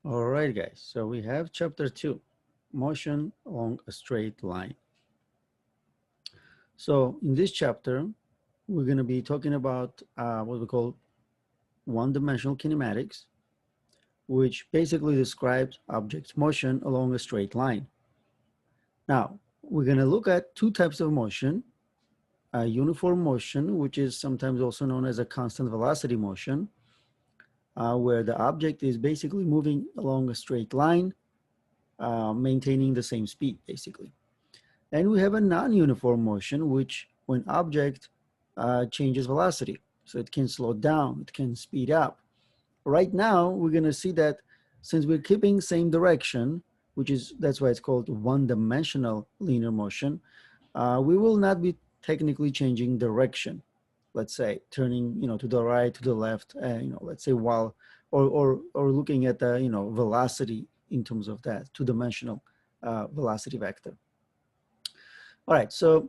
All right, guys. So we have chapter 2, motion along a straight line. So in this chapter, we're going to be talking about what we call one-dimensional kinematics, which basically describes objects' motion along a straight line. Now, we're going to look at two types of motion, uniform motion, which is sometimes also known as a constant velocity motion, where the object is basically moving along a straight line, maintaining the same speed, basically. And we have a non-uniform motion, which when object changes velocity. So it can slow down, it can speed up. Right now, we're gonna see that since we're keeping same direction, that's why it's called one-dimensional linear motion, we will not be technically changing direction. Let's say turning, to the right, to the left, let's say while, or looking at the, velocity in terms of that two-dimensional velocity vector. All right, so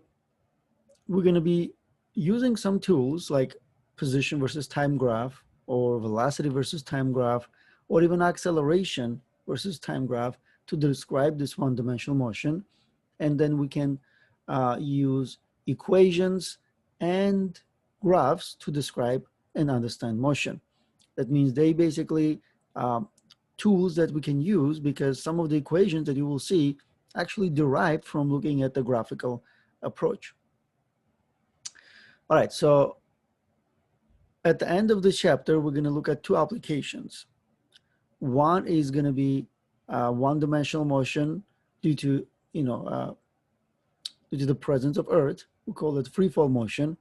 we're going to be using some tools like position versus time graph, or velocity versus time graph, or even acceleration versus time graph to describe this one-dimensional motion. And then we can use equations and graphs to describe and understand motion. That means they basically tools that we can use, because some of the equations that you will see actually derived from looking at the graphical approach. All right, so at the end of this chapter, we're going to look at two applications. One is going to be one-dimensional motion due to, due to the presence of Earth. We call it free fall motion.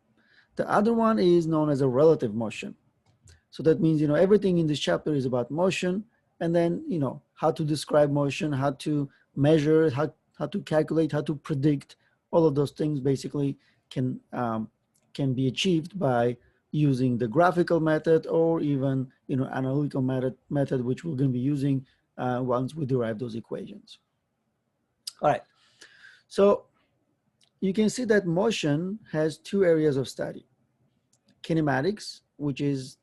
The other one is known as a relative motion. So that means, everything in this chapter is about motion, and then, how to describe motion, how to measure, how to calculate, how to predict. All of those things basically can be achieved by using the graphical method, or even analytical method, which we're going to be using once we derive those equations. All right, so you can see that motion has two areas of study: kinematics, which is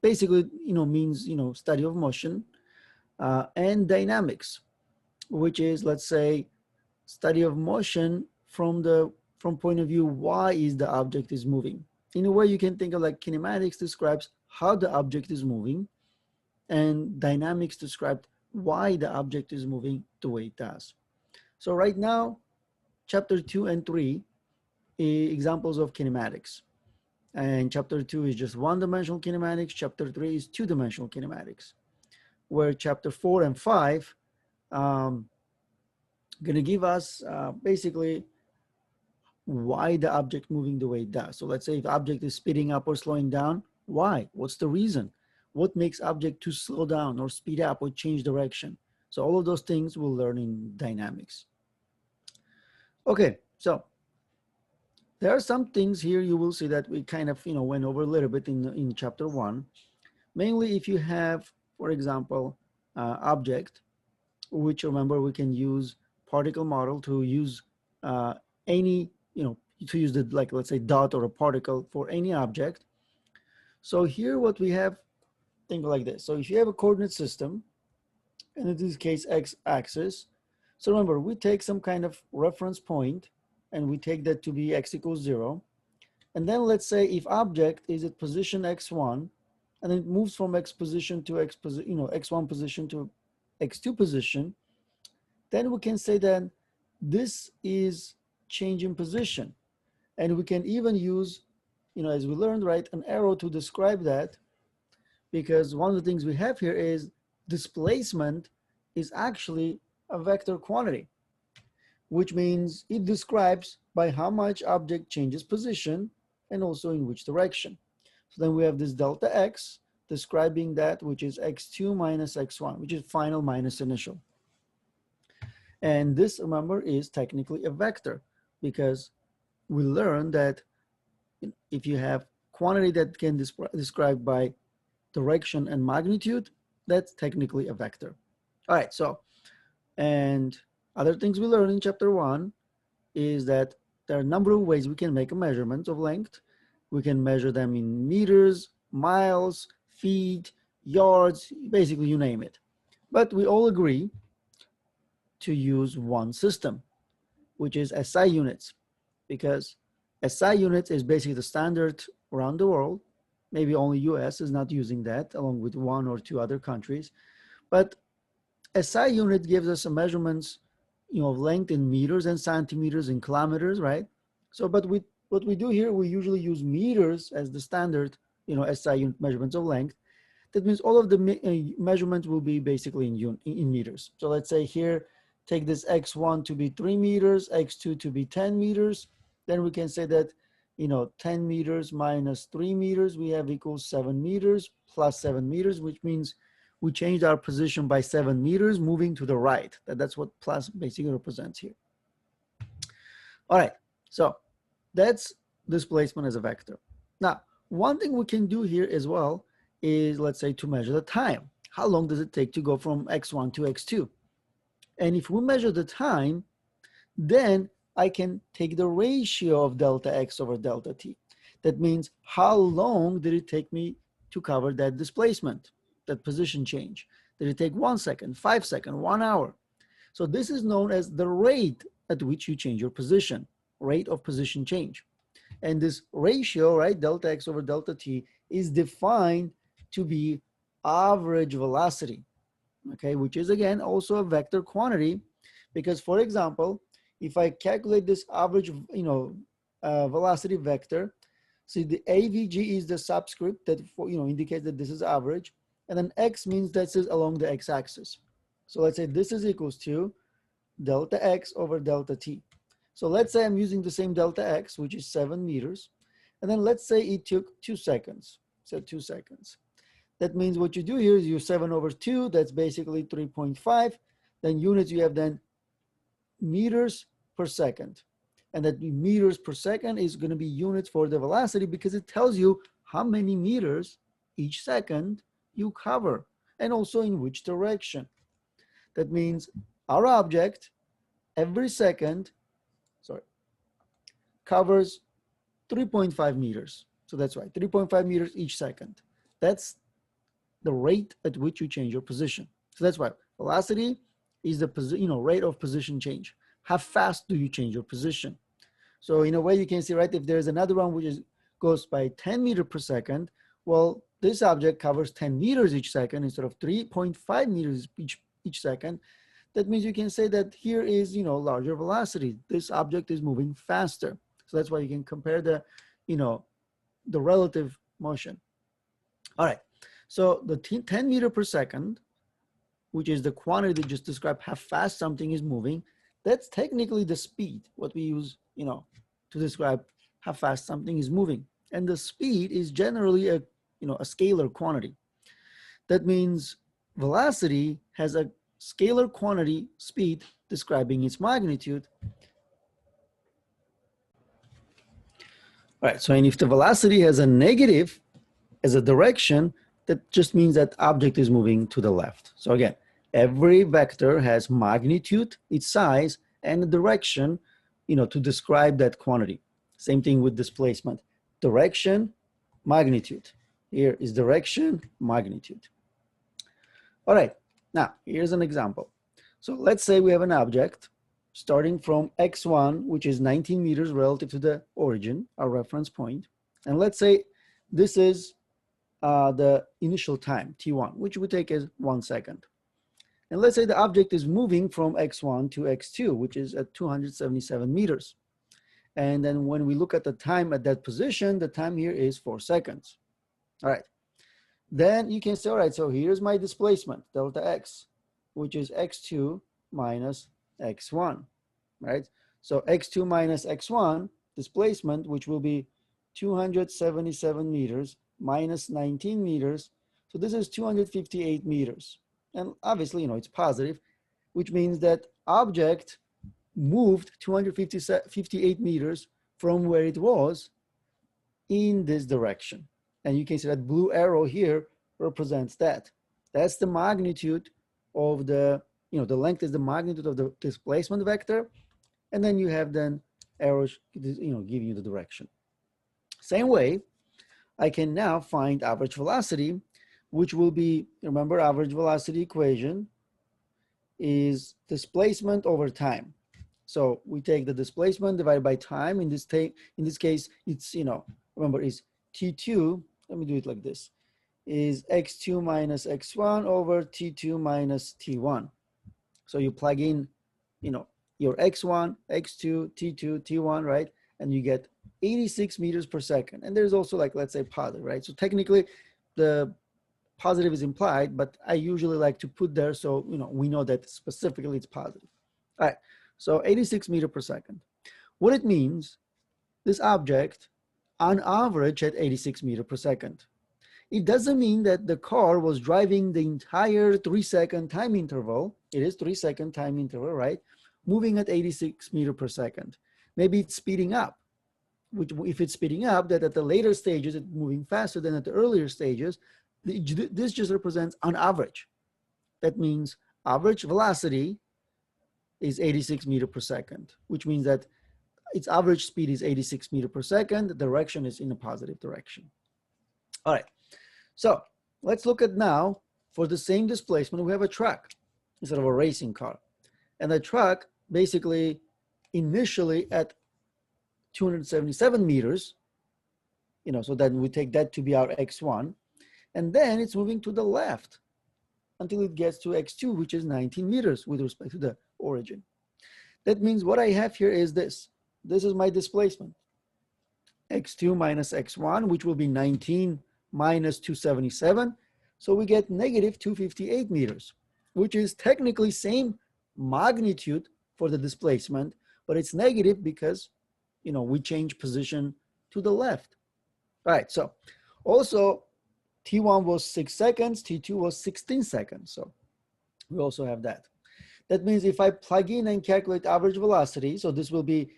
basically means study of motion, and dynamics, which is, let's say, study of motion from point of view, why is the object is moving. In a way, you can think of like kinematics describes how the object is moving, and dynamics describes why the object is moving the way it does. So right now, chapter 2 and 3 examples of kinematics. And chapter 2 is just one-dimensional kinematics. Chapter 3 is two-dimensional kinematics, where chapter 4 and 5 going to give us basically why the object moving the way it does. So let's say if object is speeding up or slowing down, why? What's the reason? What makes object to slow down or speed up or change direction? So all of those things we'll learn in dynamics. Okay, so there are some things here you will see that we kind of went over a little bit in chapter 1. Mainly if you have, for example, object, which, remember, we can use particle model to use any, to use the, like, let's say dot or a particle for any object. So here what we have, think like this. So if you have a coordinate system, and in this case x-axis, so remember, we take some kind of reference point, and we take that to be x equals 0. And then let's say if object is at position x1, and it moves from x position to x1 position to x2 position, then we can say that this is change in position. And we can even use, as we learned, right, an arrow to describe that, because one of the things we have here is displacement is actually a vector quantity, which means it describes by how much object changes position and also in which direction. So then we have this delta x describing that, which is x2 minus x1, which is final minus initial. And this, remember, is technically a vector, because we learned that if you have quantity that can describe by direction and magnitude, that's technically a vector. All right, so, and other things we learned in chapter 1 is that there are a number of ways we can make a measurement of length. We can measure them in meters, miles, feet, yards, basically you name it. But we all agree to use one system, which is SI units, because SI units is basically the standard around the world. Maybe only US is not using that, along with one or two other countries. But SI unit gives us a measurements, of length in meters and centimeters and kilometers, right? So, but what we do here, we usually use meters as the standard, SI unit measurements of length. That means all of the measurements will be basically in meters. So let's say here, take this x1 to be 3 meters, x2 to be 10 meters. Then we can say that, 10 meters minus 3 meters, we have equals 7 meters plus 7 meters, which means we changed our position by 7 meters, moving to the right. That's what plus basically represents here. All right, so that's displacement as a vector. Now, one thing we can do here as well is, let's say, to measure the time. How long does it take to go from x1 to x2? And if we measure the time, then I can take the ratio of delta x over delta t. That means how long did it take me to cover that displacement, that position change? Did it take 1 second, 5 seconds, 1 hour? So this is known as the rate at which you change your position, rate of position change. And this ratio, right, delta x over delta t, is defined to be average velocity, okay, which is again also a vector quantity, because for example, if I calculate this average, velocity vector, see the AVG is the subscript that indicates that this is average, and then x means this is along the x-axis. So let's say this is equals to delta x over delta t. So let's say I'm using the same delta x, which is 7 meters, and then let's say it took 2 seconds. So 2 seconds. That means what you do here is you 7 over 2, that's basically 3.5. Then units, you have then meters per second. And that meters per second is going to be units for the velocity, because it tells you how many meters each second you cover, and also in which direction. That means our object every second, covers 3.5 meters. So that's right, 3.5 meters each second. That's the rate at which you change your position. So that's why velocity is the rate of position change. How fast do you change your position? So in a way you can see, right, if there's another one which goes by 10 meters per second, well, this object covers 10 meters each second instead of 3.5 meters each second. That means you can say that here is, larger velocity. This object is moving faster. So that's why you can compare the, the relative motion. All right. So the 10 meters per second, which is the quantity that just described how fast something is moving, that's technically the speed, what we use, to describe how fast something is moving. And the speed is generally a scalar quantity. That means velocity has a scalar quantity, speed, describing its magnitude. All right, so and if the velocity has a negative as a direction, that just means that object is moving to the left. So again, every vector has magnitude, its size, and a direction, to describe that quantity. Same thing with displacement. Direction, magnitude. Here is direction, magnitude. All right, now here's an example. So let's say we have an object starting from x1, which is 19 meters relative to the origin, our reference point. And let's say this is the initial time, t1, which we take as 1 second. And let's say the object is moving from x1 to x2, which is at 277 meters. And then when we look at the time at that position, the time here is 4 seconds. All right. Then you can say, all right, so here's my displacement, delta x, which is x2 minus x1, right? So x2 minus x1, displacement, which will be 277 meters minus 19 meters. So this is 258 meters. And obviously, it's positive, which means that object moved 258 meters from where it was in this direction. And you can see that blue arrow here represents that. That's the magnitude of the, the length is the magnitude of the displacement vector. And then you have then arrows, giving you the direction. Same way, I can now find average velocity, which will be, remember average velocity equation, is displacement over time. So we take the displacement divided by time. In this case, it's, remember, is T2. Let me do it like this. Is x2 minus x1 over T2 minus T1. So you plug in, your x1, x2, T2, T1, right? And you get 86 meters per second. And there's also, like, let's say positive, right? So technically the positive is implied, but I usually like to put there so, we know that specifically it's positive. All right, so 86 meters per second. What it means, this object on average at 86 meters per second. It doesn't mean that the car was driving the entire 3-second time interval. It is 3-second time interval, right? Moving at 86 meters per second. Maybe it's speeding up, which if it's speeding up, that at the later stages, it's moving faster than at the earlier stages. This just represents on average. That means average velocity is 86 meters per second, which means that its average speed is 86 meters per second. The direction is in a positive direction. All right. So let's look at now, for the same displacement, we have a truck instead of a racing car. And the truck basically initially at 277 meters, so then we take that to be our x1. And then it's moving to the left until it gets to x2, which is 19 meters with respect to the origin. That means what I have here is this. This is my displacement. x2 minus x1, which will be 19 minus 277. So we get negative 258 meters, which is technically same magnitude for the displacement, but it's negative because, we change position to the left. All right, so also T1 was 6 seconds, T2 was 16 seconds. So we also have that. That means if I plug in and calculate average velocity, so this will be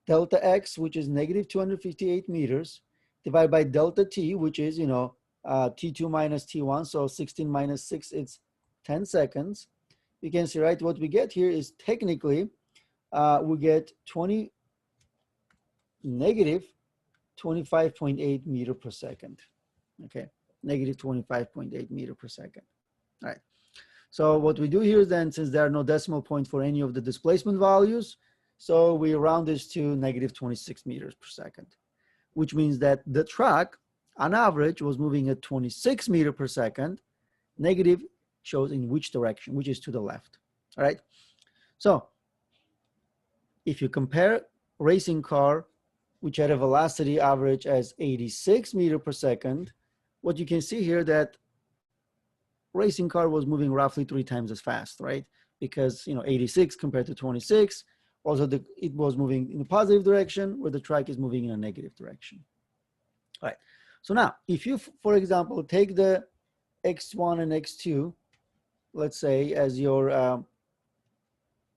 delta x, which is negative 258 meters, divided by delta t, which is, T2 minus T1, so 16 minus 6, it's 10 seconds. You can see, right, what we get here is technically, we get negative 25.8 meter per second. Okay, negative 25.8 meter per second. All right. So what we do here is then, since there are no decimal points for any of the displacement values, so we round this to negative 26 meters per second, which means that the truck on average was moving at 26 meters per second. Negative shows in which direction, which is to the left. All right. So if you compare racing car, which had a velocity average as 86 meters per second, what you can see here that racing car was moving roughly 3 times as fast, right? Because 86 compared to 26, also it was moving in a positive direction, where the truck is moving in a negative direction. All right. So now, if you, for example, take the x1 and x2, let's say, as your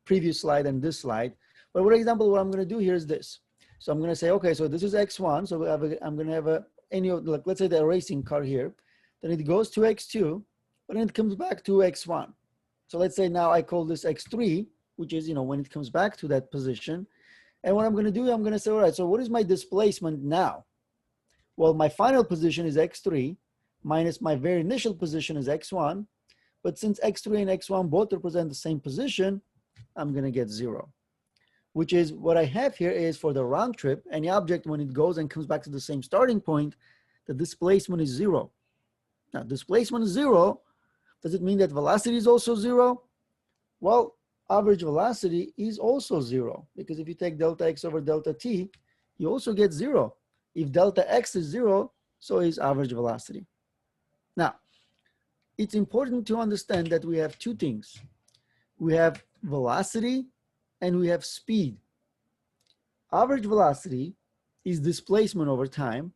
previous slide and this slide, but for example, what I'm going to do here is this. So I'm going to say, okay, so this is x1. So I'm going to have like, let's say the racing car here. Then it goes to x2, but then it comes back to x1. So let's say now I call this x3, which is, when it comes back to that position. And what I'm going to do, I'm going to say, all right, so what is my displacement now? Well, my final position is x3 minus my very initial position is x1. But since x3 and x1 both represent the same position, I'm going to get 0. Which is what I have here is for the round trip, any object when it goes and comes back to the same starting point, the displacement is 0. Now, displacement is 0. Does it mean that velocity is also 0? Well, average velocity is also 0, because if you take delta x over delta t, you also get 0. If delta x is 0, so is average velocity. Now, it's important to understand that we have 2 things. We have velocity and we have speed. Average velocity is displacement over time.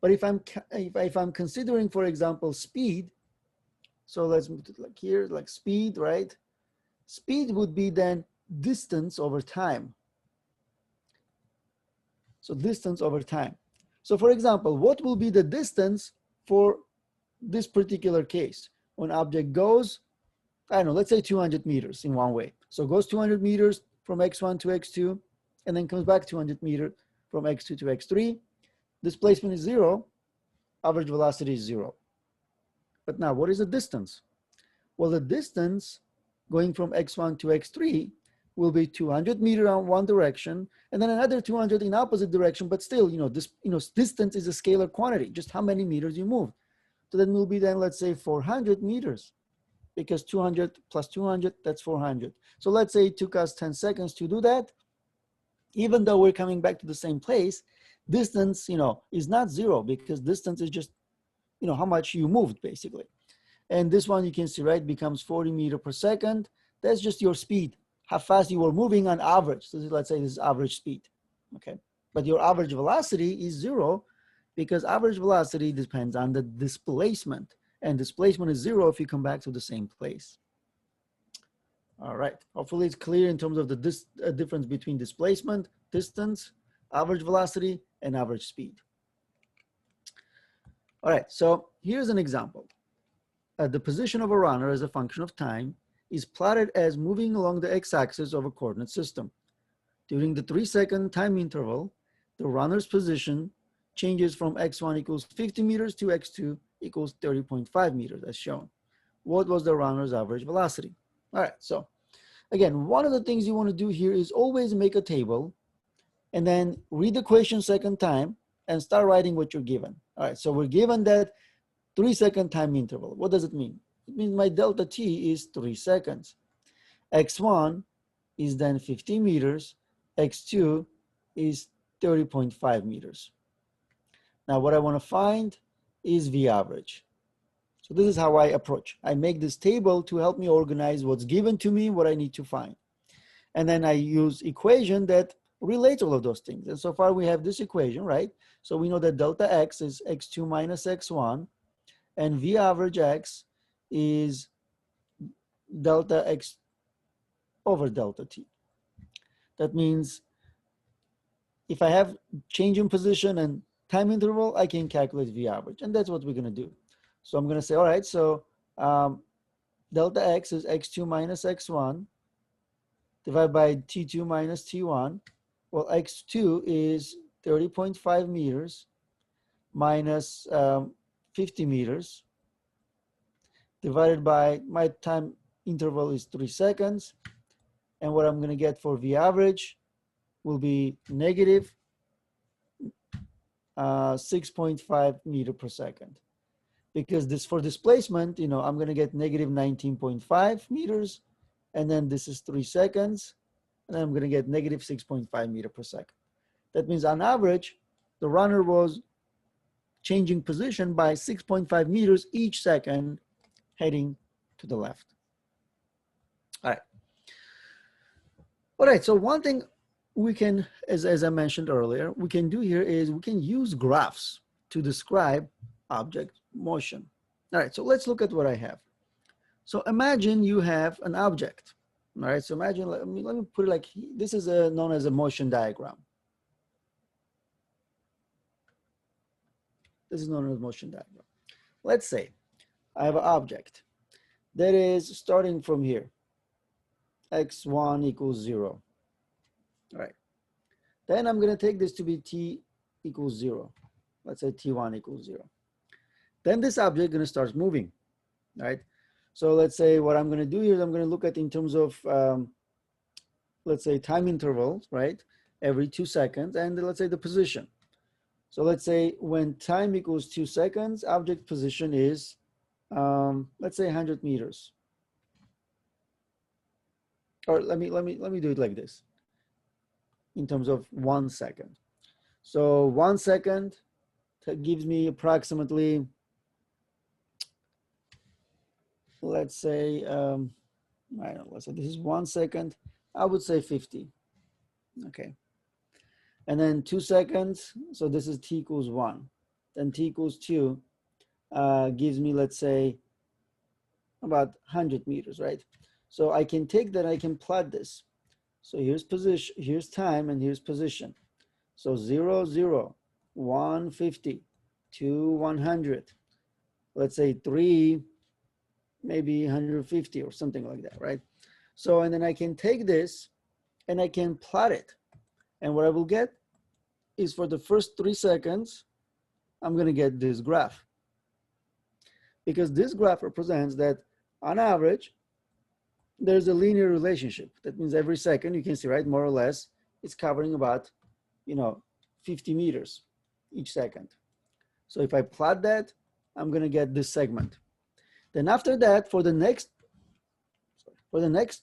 But if I'm considering, for example, speed, so let's move it like here, like speed, right? Speed would be then distance over time. So distance over time. So for example, what will be the distance for this particular case? When object goes, I don't know, let's say 200 meters in one way. So it goes 200 meters from x1 to x2, and then comes back 200 meters from x2 to x3. Displacement is 0, average velocity is 0. But now, what is the distance? Well, the distance going from x1 to x3 will be 200 meters in one direction, and then another 200 in opposite direction. But still, this distance is a scalar quantity, just how many meters you move. So that will be then, let's say, 400 meters, because 200 plus 200, that's 400. So let's say it took us 10 seconds to do that. Even though we're coming back to the same place, distance, is not zero, because distance is just, how much you moved, basically. And this one you can see, right, becomes 40 meters per second. That's just your speed, how fast you were moving on average. So let's say this is average speed, okay? But your average velocity is zero, because average velocity depends on the displacement. And displacement is zero if you come back to the same place. All right, hopefully it's clear in terms of the difference between displacement, distance, average velocity, and average speed. All right, so here's an example. The position of a runner as a function of time is plotted as moving along the x-axis of a coordinate system. During the 3-second time interval, the runner's position changes from x1 equals 50 meters to x2 equals 30.5 meters as shown. What was the runner's average velocity? All right, so again, one of the things you want to do here is always make a table and then read the question second time and start writing what you're given. All right, so we're given that 3-second time interval. What does it mean? It means my delta t is 3 seconds. x1 is then 50 meters, x2 is 30.5 meters. Now what I want to find is V average. So this is how I approach. I make this table to help me organize what's given to me, what I need to find. And then I use equation that relates all of those things. And so far we have this equation, right? So we know that delta x is x2 minus x1, and V average x is delta x over delta t. That means if I have change in position and time interval, I can calculate V average, and that's what we're going to do. So I'm going to say, all right, so delta x is x2 minus x1 divided by t2 minus t1. Well, x2 is 30.5 meters minus 50 meters divided by my time interval is 3 seconds. And what I'm going to get for V average will be negative 6.5 meters per second. Because this for displacement, I'm going to get negative 19.5 meters. And then this is 3 seconds. And I'm going to get negative 6.5 meters per second. That means on average, the runner was changing position by 6.5 meters each second heading to the left. All right, so one thing we can, as I mentioned earlier, we can do here is we can use graphs to describe object motion. All right, so let's look at what I have. So imagine you have an object. All right, so imagine, let me put it like, this is known as a motion diagram. This is known as motion diagram. Let's say I have an object that is starting from here. x1 equals 0. All right. Then I'm going to take this to be t equals 0. Let's say t1 equals 0. Then this object is going to start moving, right? So let's say what I'm going to do here is I'm going to look at in terms of, let's say, time intervals, right? Every 2 seconds, and let's say the position. So let's say when time equals 2 seconds, object position is, let's say 100 meters. Or let me do it like this in terms of 1 second. So 1 second gives me approximately, let's say, I don't know, let's say this is 1 second, I would say 50. Okay. And then 2 seconds, so this is t equals 1. Then t equals 2 gives me, let's say, about 100 meters, right? So I can take that, I can plot this. So here's position, here's time, and here's position. So 0, 0, 1, 50, 2, 100. Let's say 3, maybe 150 or something like that, right? So, and then I can take this and I can plot it. And what I will get is for the first 3 seconds, I'm going to get this graph. Because this graph represents that on average, there's a linear relationship. That means every second, you can see, right, more or less, it's covering about, 50 meters each second. So if I plot that, I'm going to get this segment. Then after that, for the next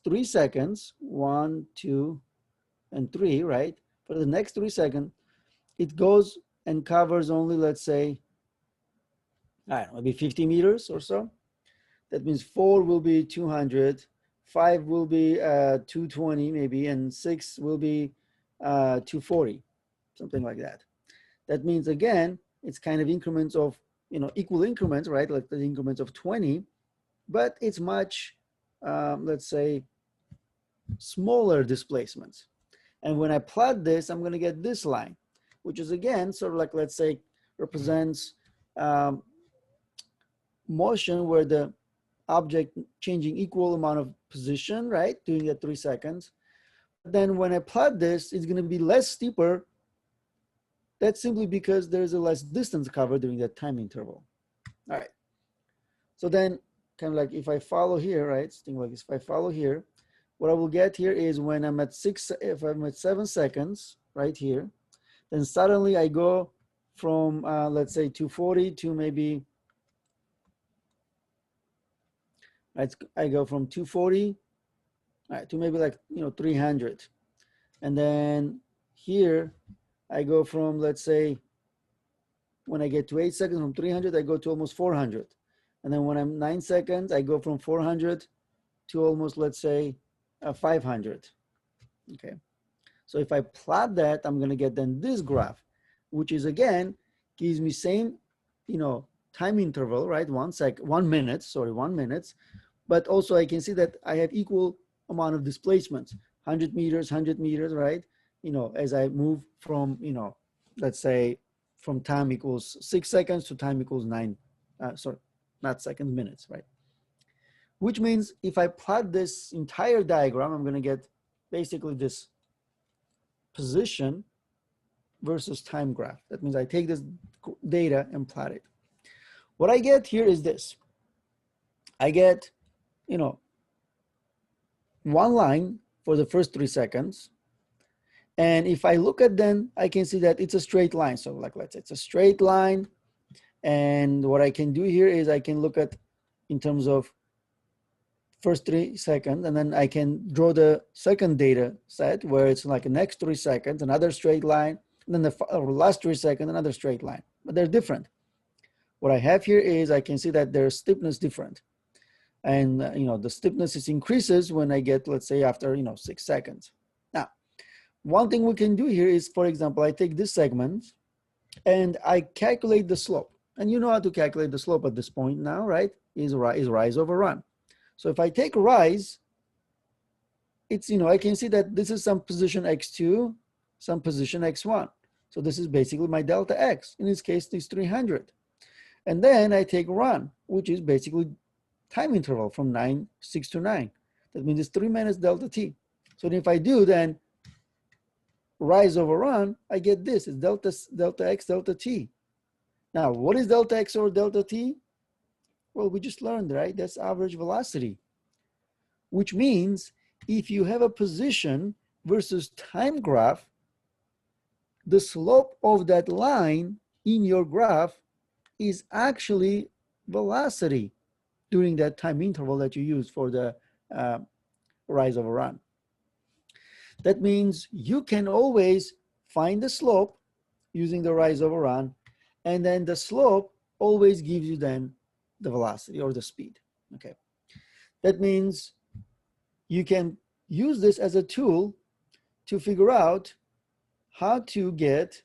3 seconds, 1, 2, and 3, right? For the next 3 seconds, it goes and covers only, let's say, I don't know, maybe 50 meters or so. That means 4 will be 200, 5 will be 220 maybe, and 6 will be 240, something like that. That means, again, it's kind of increments of, equal increments, right? Like the increments of 20, but it's much, let's say, smaller displacements. And when I plot this, I'm going to get this line, which is, again, sort of like, let's say, represents motion where the object changing equal amount of position, right, during that 3 seconds. But then when I plot this, it's going to be less steeper. That's simply because there's a less distance covered during that time interval. All right. So then, kind of like if I follow here, right, something like this, if I follow here, what I will get here is when I'm at 7 seconds, right here, then suddenly I go from, let's say, 240 to maybe, I go from 240, right, to maybe like, 300. And then here, I go from, let's say, when I get to 8 seconds, from 300, I go to almost 400. And then when I'm 9 seconds, I go from 400 to almost, let's say, 500. Okay. So if I plot that, I'm going to get then this graph, which is, again, gives me same, time interval, right? 1 minute, but also I can see that I have equal amount of displacements, 100 meters, right? As I move from, let's say, from time equals 6 seconds to time equals 9, not seconds, minutes, right? Which means if I plot this entire diagram, I'm going to get basically this position versus time graph. That means I take this data and plot it. What I get here is this. I get, one line for the first 3 seconds. And if I look at them, I can see that it's a straight line. So like, let's say it's a straight line. And what I can do here is I can look at in terms of first 3 seconds, and then I can draw the second data set where it's like the next 3 seconds, another straight line, and then the last 3 seconds, another straight line. But they're different. What I have here is I can see that their stiffness different. And, the stiffness is increases when I get, let's say, after, 6 seconds. Now, one thing we can do here is, for example, I take this segment and I calculate the slope. And you know how to calculate the slope at this point now, right? Is rise over run. So if I take rise, it's, I can see that this is some position x2, some position x1. So this is basically my delta x. In this case, this 300. And then I take run, which is basically time interval from 6 to 9. That means it's 3 minutes delta t. So if I do then rise over run, I get this. It's delta x, delta t. Now, what is delta x over delta t? Well, we just learned, right? That's average velocity, which means if you have a position versus time graph, the slope of that line in your graph is actually velocity during that time interval that you use for the rise over run. That means you can always find the slope using the rise over run, and then the slope always gives you then the velocity or the speed. Okay, that means you can use this as a tool to figure out how to get,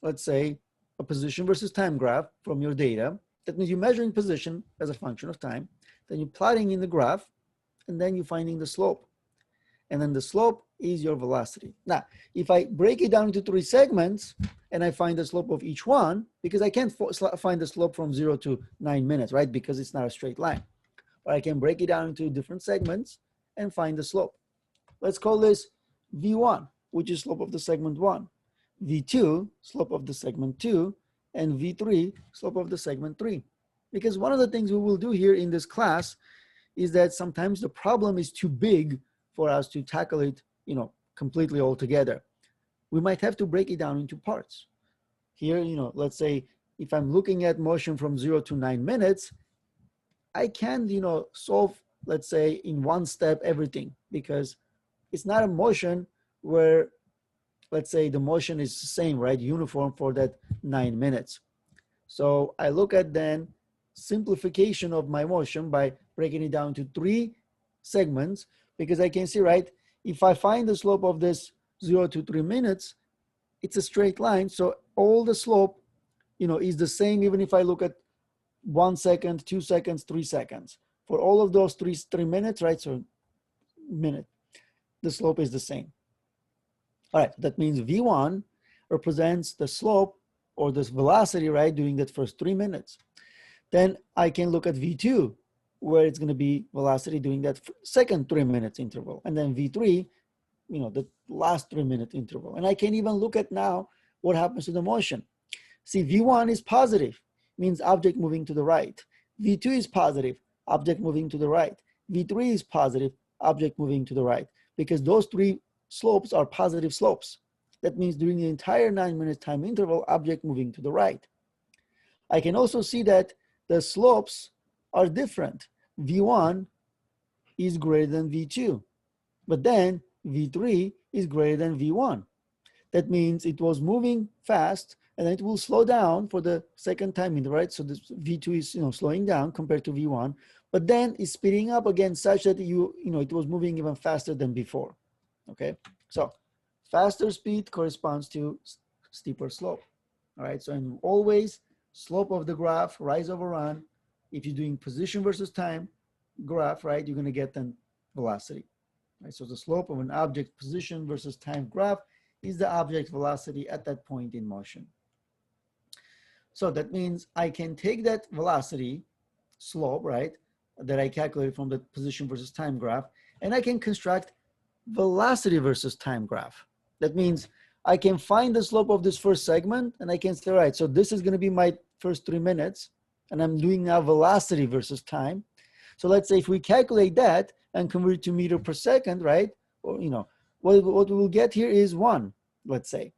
let's say, a position versus time graph from your data. That means you're measuring position as a function of time, then you're plotting in the graph, and then you're finding the slope. And then the slope is your velocity. Now, if I break it down into 3 segments and I find the slope of each one, because I can't find the slope from 0 to 9 minutes, right? Because it's not a straight line. But I can break it down into different segments and find the slope. Let's call this V1, which is slope of the segment 1. V2, slope of the segment 2, and V3, slope of the segment 3. Because one of the things we will do here in this class is that sometimes the problem is too big for us to tackle it, completely all together. We might have to break it down into parts. Here, let's say if I'm looking at motion from 0 to 9 minutes, I can't, solve, let's say, in one step everything, because it's not a motion where, let's say, the motion is the same, right? Uniform for that 9 minutes. So I look at then simplification of my motion by breaking it down to 3 segments, because I can see, right, if I find the slope of this 0 to 3 minutes, it's a straight line. So all the slope, is the same, even if I look at 1 second, 2 seconds, 3 seconds. For all of those three minutes, right? So minute, the slope is the same. All right, that means V1 represents the slope or this velocity, right, during that first 3 minutes. Then I can look at V2, where it's going to be velocity during that second 3 minutes interval. And then V3, the last 3 minute interval. And I can even look at now what happens to the motion. See, V1 is positive, means object moving to the right. V2 is positive, object moving to the right. V3 is positive, object moving to the right, because those 3 slopes are positive slopes. That means during the entire 9 minute time interval, object moving to the right. I can also see that the slopes are different. V1 is greater than V2, but then V3 is greater than V1. That means it was moving fast, and then it will slow down for the second time interval, right? So this V2 is slowing down compared to V1, but then it's speeding up again such that it was moving even faster than before. Okay, so faster speed corresponds to steeper slope. All right, so in always slope of the graph, rise over run. If you're doing position versus time graph, right, you're going to get then velocity. Right, so the slope of an object position versus time graph is the object velocity at that point in motion. So that means I can take that velocity slope, right, that I calculated from the position versus time graph, and I can construct velocity versus time graph. That means I can find the slope of this first segment, and I can say, all right, so this is going to be my first 3 minutes, and I'm doing now velocity versus time. So let's say if we calculate that and convert it to meter per second, right, or what we will get here is 1, let's say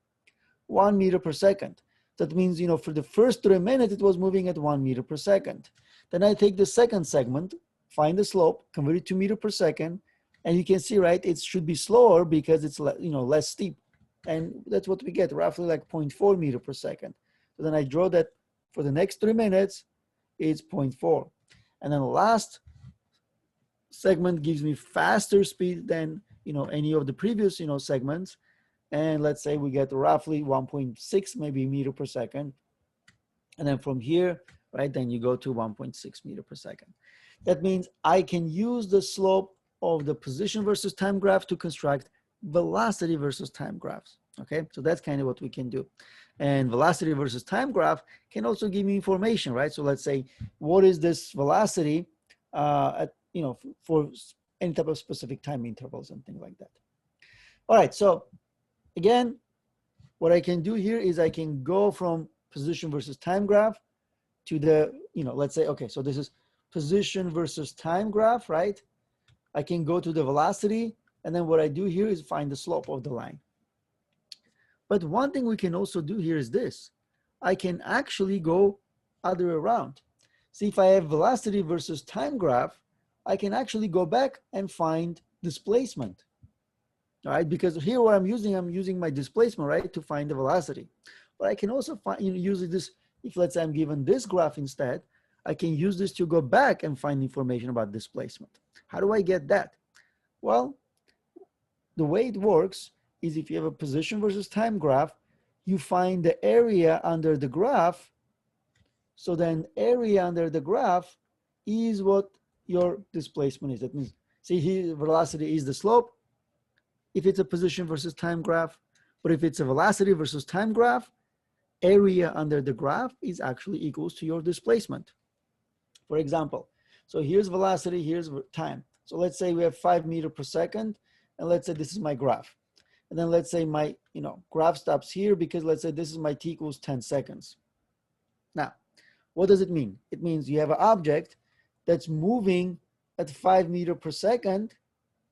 1 meter per second. That means, for the first 3 minutes, it was moving at 1 meter per second. Then I take the second segment, find the slope, convert it to meter per second, and you can see, right, it should be slower because it's less steep. And that's what we get, roughly like 0.4 meter per second. So then I draw that for the next 3 minutes, it's 0.4. And then the last segment gives me faster speed than any of the previous segments. And let's say we get roughly 1.6 maybe meter per second. And then from here, right, then you go to 1.6 meter per second. That means I can use the slope of the position versus time graph to construct velocity versus time graphs. Okay, so that's kind of what we can do. And velocity versus time graph can also give me information, right? So let's say, what is this velocity for any type of specific time intervals and things like that. All right, so again, what I can do here is I can go from position versus time graph to the, let's say, okay, so this is position versus time graph, right? I can go to the velocity, and then what I do here is find the slope of the line. But one thing we can also do here is this. I can actually go other way around. See, if I have velocity versus time graph, I can actually go back and find displacement. All right, because here what I'm using my displacement, right, to find the velocity. But I can also find, use this, if let's say I'm given this graph instead, I can use this to go back and find information about displacement. How do I get that? Well, the way it works is if you have a position versus time graph, you find the area under the graph. So then area under the graph is what your displacement is. That means, see here, velocity is the slope if it's a position versus time graph. But if it's a velocity versus time graph, area under the graph is actually equals to your displacement. For example, so here's velocity, here's time. So let's say we have 5 meters per second, and let's say this is my graph. And then let's say my graph stops here because let's say this is my t equals 10 seconds. Now, what does it mean? It means you have an object that's moving at 5 meters per second,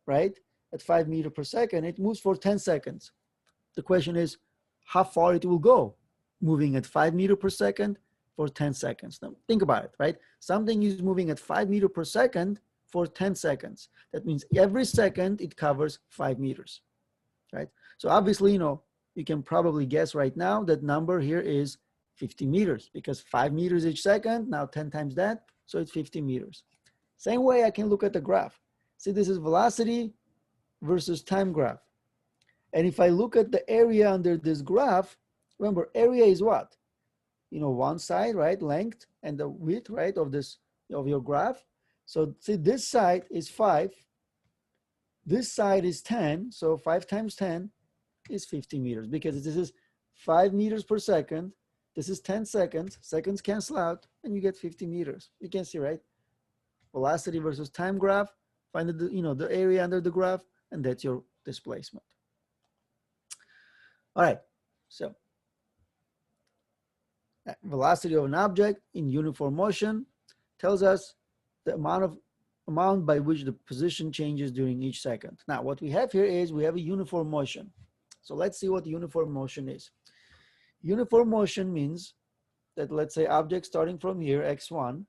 right? At 5 meters per second, it moves for 10 seconds. The question is how far it will go, moving at 5 meters per second for 10 seconds. Now think about it, right? Something is moving at 5 meters per second for 10 seconds. That means every second it covers 5 meters, right? So obviously, you can probably guess right now that number here is 50 meters because 5 meters each second, now 10 times that, so it's 50 meters. Same way I can look at the graph. See, this is velocity versus time graph. And if I look at the area under this graph, remember area is what? One side, right, length, and the width, right, of your graph. So see, this side is 5, this side is 10, so 5 times 10 is 50 meters because this is 5 meters per second, this is 10 seconds, seconds cancel out, and you get 50 meters. You can see, right? Velocity versus time graph, find the area under the graph, and that's your displacement. All right, so velocity of an object in uniform motion tells us the amount by which the position changes during each second. Now, what we have here is we have a uniform motion. So let's see what uniform motion is. Uniform motion means that, let's say, object starting from here, x1,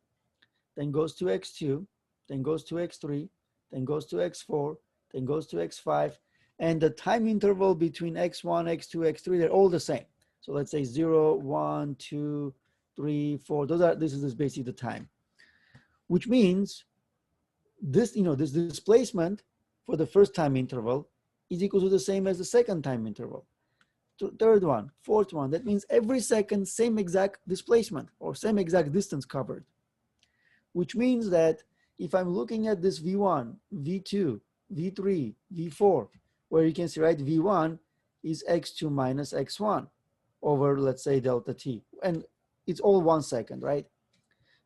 then goes to x2, then goes to x3, then goes to x4, then goes to x5, and the time interval between x1, x2, x3, they're all the same. So let's say 0, 1, 2, 3, 4. This is basically the time, which means this, this displacement for the first time interval is equal to the same as the second time interval. Third one, fourth one. That means every second, same exact displacement or same exact distance covered, which means that if I'm looking at this V1, V2, V3, V4, where you can see, right, V1 is x2 minus x1 over, let's say, delta t. And it's all 1 second, right?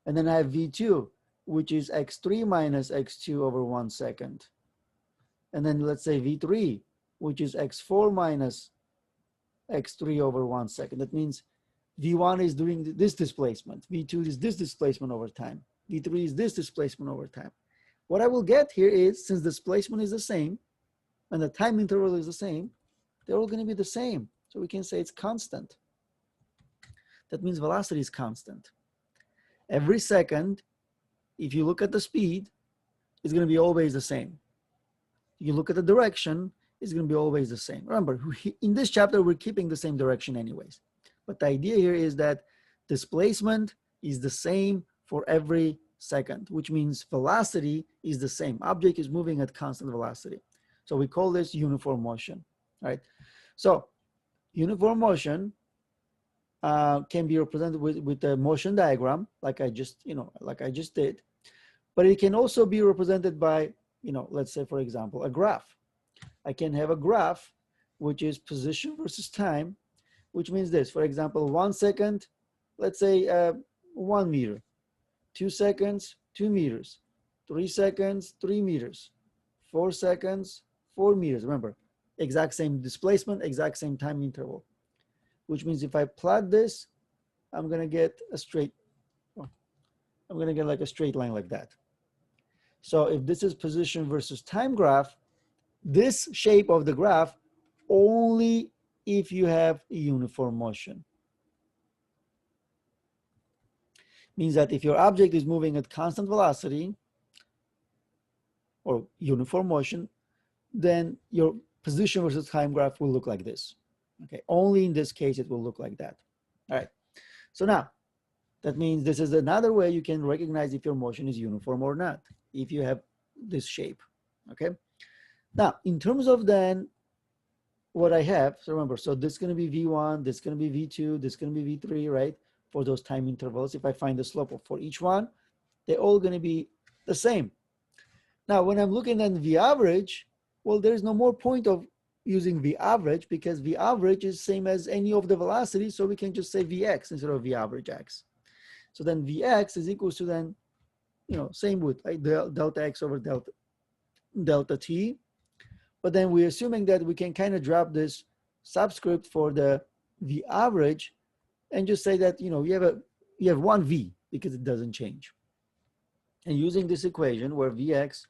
And then I have V2, which is x3 minus x2 over 1 second. And then let's say V3, which is x4 minus x3 over 1 second. That means V1 is doing this displacement. V2 is this displacement over time. V3 is this displacement over time. What I will get here is, since displacement is the same and the time interval is the same, they're all going to be the same. So we can say it's constant. That means velocity is constant. Every second, if you look at the speed, it's going to be always the same. You look at the direction, it's going to be always the same. Remember, in this chapter, we're keeping the same direction anyways. But the idea here is that displacement is the same for every second, which means velocity is the same. Object is moving at constant velocity. So we call this uniform motion, right? So uniform motion can be represented with a motion diagram, like I just did. But it can also be represented by, let's say, for example, a graph. I can have a graph which is position versus time, which means this. For example, 1 second, let's say 1 meter. 2 seconds, 2 meters. 3 seconds, 3 meters. 4 seconds, 4 meters. Remember, exact same displacement, exact same time interval. Which means if I plot this, I'm going to get a straight, I'm going to get like a straight line like that. So if this is position versus time graph, this shape of the graph only if you have a uniform motion. Means that if your object is moving at constant velocity or uniform motion, then your position versus time graph will look like this. Okay, only in this case it will look like that. All right, so now that means this is another way you can recognize if your motion is uniform or not, if you have this shape. Okay, now in terms of then what I have, so remember, so this is going to be V1, this is going to be V2, this is going to be V3, right? For those time intervals, if I find the slope for each one, they're all going to be the same. Now, when I'm looking at V average, well, there's no more point of using V average because V average is same as any of the velocities, so we can just say Vx instead of V average x. So then Vx is equal to then, same with delta x over delta t. But then we're assuming that we can kind of drop this subscript for the V average and just say that, you have one V because it doesn't change. And using this equation where Vx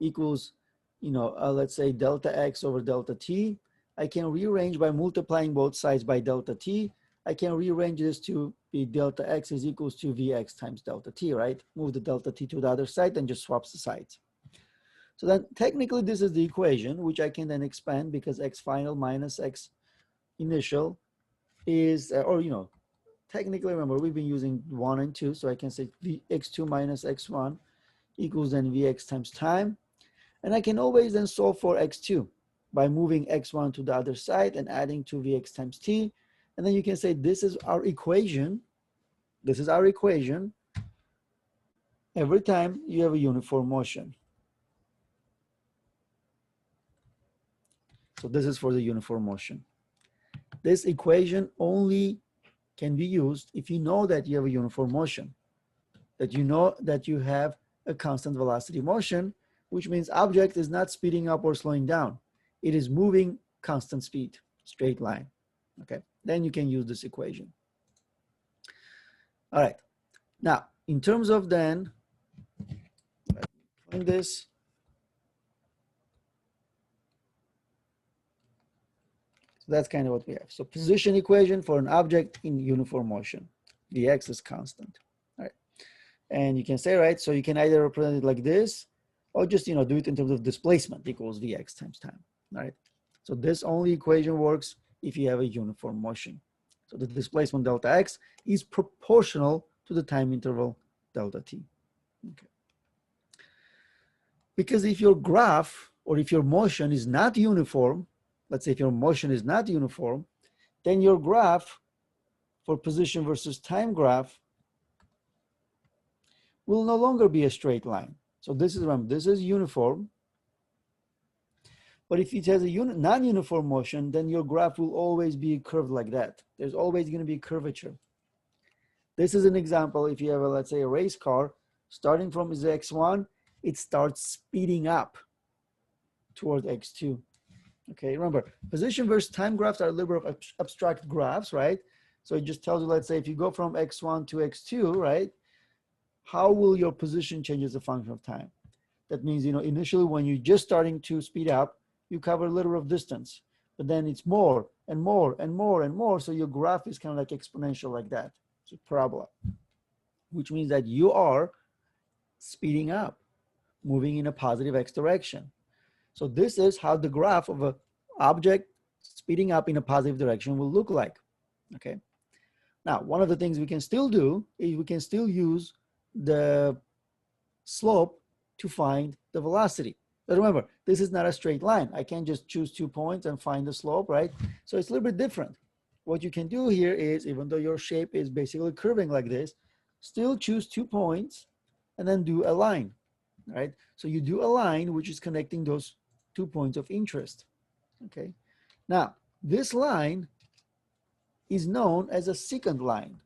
equals, let's say delta x over delta t, I can rearrange by multiplying both sides by delta t. I can rearrange this to be delta x is equals to Vx times delta t, right? Move the delta t to the other side and just swaps the sides. So then technically this is the equation, which I can then expand because x final minus x initial is, technically remember we've been using 1 and 2, so I can say x2 minus x1 equals then Vx times time. And I can always then solve for x2 by moving x1 to the other side and adding 2 Vx times t. And then you can say this is our equation. This is our equation every time you have a uniform motion. So this is for the uniform motion. This equation only can be used if you know that you have a uniform motion, that you know that you have a constant velocity motion, which means object is not speeding up or slowing down. It is moving constant speed, straight line. Okay, then you can use this equation. All right, now in terms of then, find this. So that's kind of what we have. So position equation for an object in uniform motion. Vx is constant. All right, and you can say, right, so you can either represent it like this, or just do it in terms of displacement equals Vx times time. All right, so this only equation works if you have a uniform motion. So the displacement delta x is proportional to the time interval delta t. Okay. Because if your graph or if your motion is not uniform, let's say if your motion is not uniform, then your graph for position versus time graph will no longer be a straight line. So this is, remember, this is uniform. But if it has a non-uniform motion, then your graph will always be curved like that. There's always going to be curvature. This is an example. If you have, let's say, a race car, starting from x1, it starts speeding up toward x2. Okay, remember, position versus time graphs are a little bit of abstract graphs, right? So it just tells you, let's say, if you go from x1 to x2, right, how will your position change as a function of time? That means, initially when you're just starting to speed up, you cover a little bit of distance, but then it's more and more and more and more. So your graph is kind of like exponential like that. It's a parabola, which means that you are speeding up, moving in a positive x direction. So this is how the graph of an object speeding up in a positive direction will look like. Okay. Now, one of the things we can still do is we can still use the slope to find the velocity. But remember, this is not a straight line. I can't just choose 2 points and find the slope, right? So it's a little bit different. What you can do here is, even though your shape is basically curving like this, still choose 2 points and then do a line, right? So you do a line which is connecting those 2 points of interest, okay? Now, this line is known as a secant line,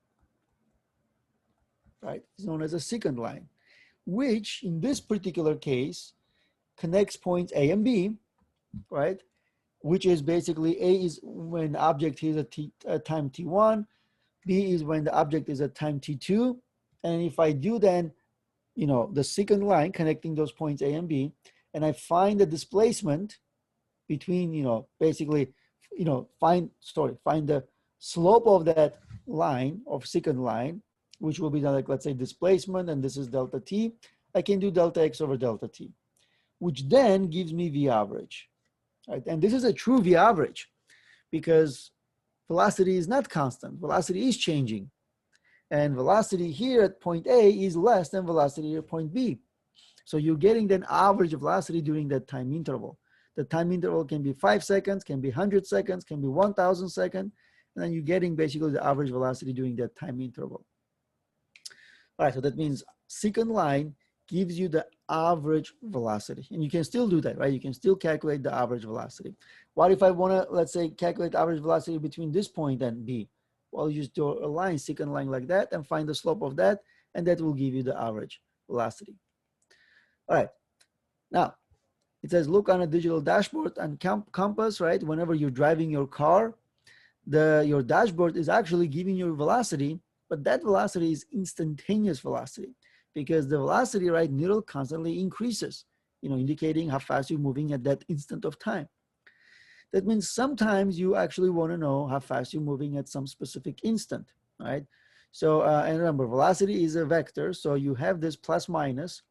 right? It's known as a secant line, which in this particular case connects points A and B, right? Which is basically A is when the object is at time t1, B is when the object is at time t2. And if I do then, the secant line connecting those points A and B, and I find the displacement between, basically, find the slope of that line, of secant line, which will be like, let's say, displacement, and this is delta t, I can do delta x over delta t, which then gives me V average, right? And this is a true V average because velocity is not constant. Velocity is changing. And velocity here at point A is less than velocity at point B. So you're getting the average velocity during that time interval. The time interval can be 5 seconds, can be 100 seconds, can be 1,000 seconds, and then you're getting basically the average velocity during that time interval. All right, so that means secant line gives you the average velocity. And you can still do that, right? You can still calculate the average velocity. What if I want to, let's say, calculate the average velocity between this point and B? Well, you just do a line, secant line like that, and find the slope of that, and that will give you the average velocity. All right. Now, it says, look on a digital dashboard and compass, right? Whenever you're driving your car, your dashboard is actually giving you velocity, but that velocity is instantaneous velocity because the velocity, right, needle constantly increases, indicating how fast you're moving at that instant of time. That means sometimes you actually want to know how fast you're moving at some specific instant, right? So, and remember, velocity is a vector, so you have this plus minus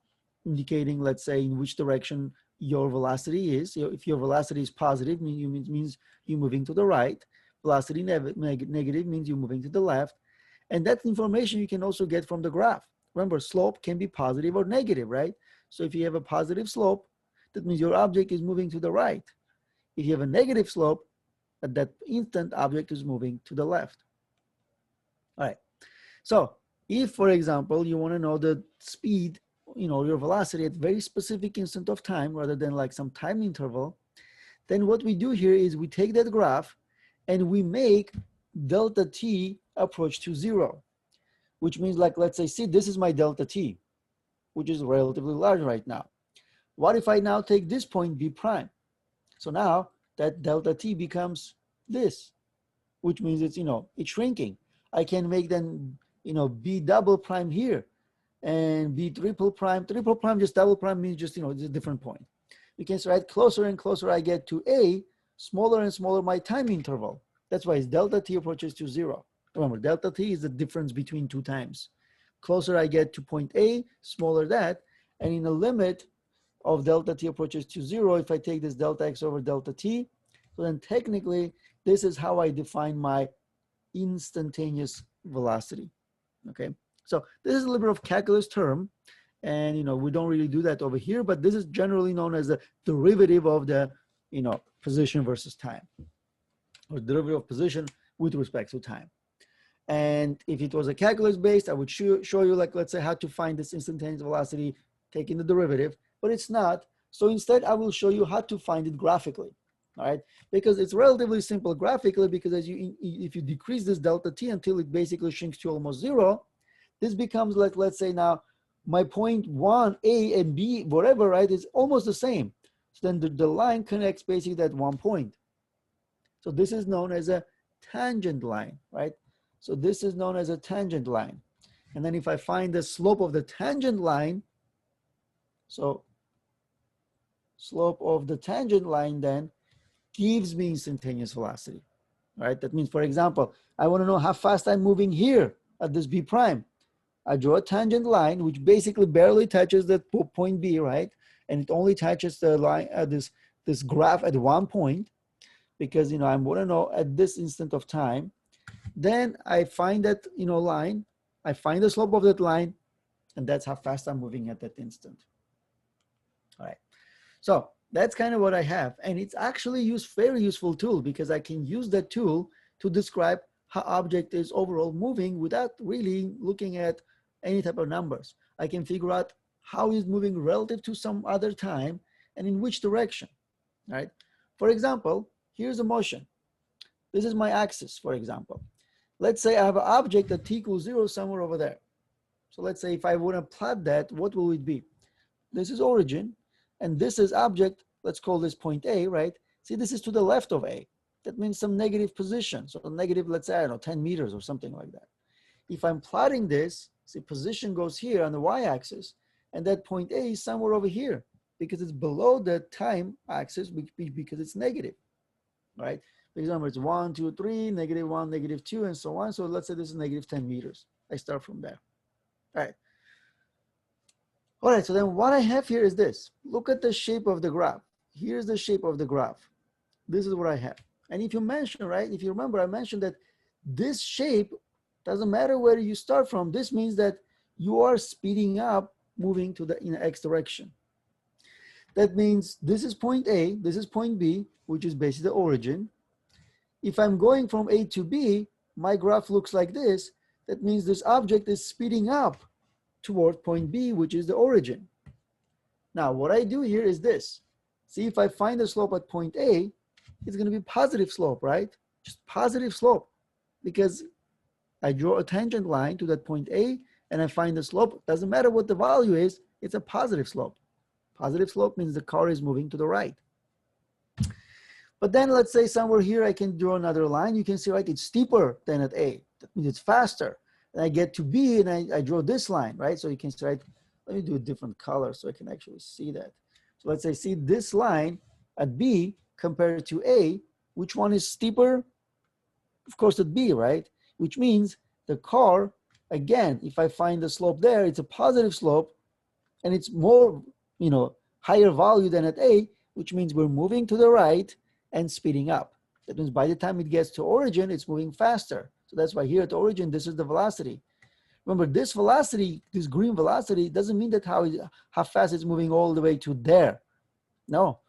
indicating, let's say, in which direction your velocity is. If your velocity is positive, means you're moving to the right. Velocity negative means you're moving to the left. And that information you can also get from the graph. Remember, slope can be positive or negative, right? So if you have a positive slope, that means your object is moving to the right. If you have a negative slope, at that instant, object is moving to the left. All right. So if, for example, you want to know the speed, your velocity at very specific instant of time rather than like some time interval, then what we do here is we take that graph and we make delta t approach to 0, which means, like, let's say, see, this is my delta t, which is relatively large right now. What if I now take this point b prime? So now that delta t becomes this, which means it's, it's shrinking. I can make then, b double prime here and b triple prime. Triple prime, just double prime means just, it's a different point. You can say, right, closer and closer I get to a, smaller and smaller my time interval. That's why it's delta t approaches to 0. Remember, delta t is the difference between two times. Closer I get to point A, smaller that, and in a limit of delta t approaches to 0, if I take this delta x over delta t, so then technically this is how I define my instantaneous velocity. Okay, so this is a little bit of calculus term, and we don't really do that over here, but this is generally known as the derivative of the position versus time, or derivative of position with respect to time. And if it was a calculus based, I would show you, like, let's say, how to find this instantaneous velocity taking the derivative, but it's not. So instead, I will show you how to find it graphically, all right? Because it's relatively simple graphically, because if you decrease this delta t until it basically shrinks to almost 0, this becomes, like, let's say now, my point 1, A and B, whatever, right, is almost the same. So then the line connects basically that one point. So this is known as a tangent line, right? So this is known as a tangent line. And then if I find the slope of the tangent line, so slope of the tangent line then gives me instantaneous velocity, right? That means, for example, I want to know how fast I'm moving here at this B prime. I draw a tangent line, which basically barely touches the point B, right? And it only touches the line, this graph at one point, because, I want to know at this instant of time. Then I find that, line, I find the slope of that line, and that's how fast I'm moving at that instant. All right. So that's kind of what I have. And it's actually very useful tool, because I can use that tool to describe how object is overall moving without really looking at any type of numbers. I can figure out how it's moving relative to some other time and in which direction, right? For example, here's a motion. This is my axis, for example. Let's say I have an object at t equals 0 somewhere over there. So let's say if I want to plot that, what will it be? This is origin, and this is object. Let's call this point A, right? See, this is to the left of A. That means some negative position. So negative, let's say, I don't know, 10 meters or something like that. If I'm plotting this, see, position goes here on the y-axis, and that point A is somewhere over here, because it's below the time axis, because it's negative, right? For example, it's 1, 2, 3, -1, -2, and so on. So let's say this is -10 meters. I start from there. All right. All right, so then what I have here is this. Look at the shape of the graph. Here's the shape of the graph. This is what I have. And if you mention, right, if you remember, I mentioned that this shape doesn't matter where you start from. This means that you are speeding up, moving to the in X direction. That means this is point A, this is point B, which is basically the origin. If I'm going from A to B, my graph looks like this. That means this object is speeding up toward point B, which is the origin. Now, what I do here is this. See, if I find the slope at point A, it's going to be positive slope, right? Just positive slope, because I draw a tangent line to that point A and I find the slope. Doesn't matter what the value is, it's a positive slope. Positive slope means the car is moving to the right. But then let's say somewhere here I can draw another line. You can see, right, it's steeper than at A. That means it's faster. And I get to B and I draw this line, right? So you can say, right, let me do a different color so I can actually see that. So let's say, see this line at B compared to A, which one is steeper? Of course at B, right? Which means the car, again, if I find the slope there, it's a positive slope and it's more, higher value than at A, which means we're moving to the right and speeding up. That means by the time it gets to origin, it's moving faster. So that's why here at origin, this is the velocity. Remember, this velocity, this green velocity, doesn't mean that how fast it's moving all the way to there. No,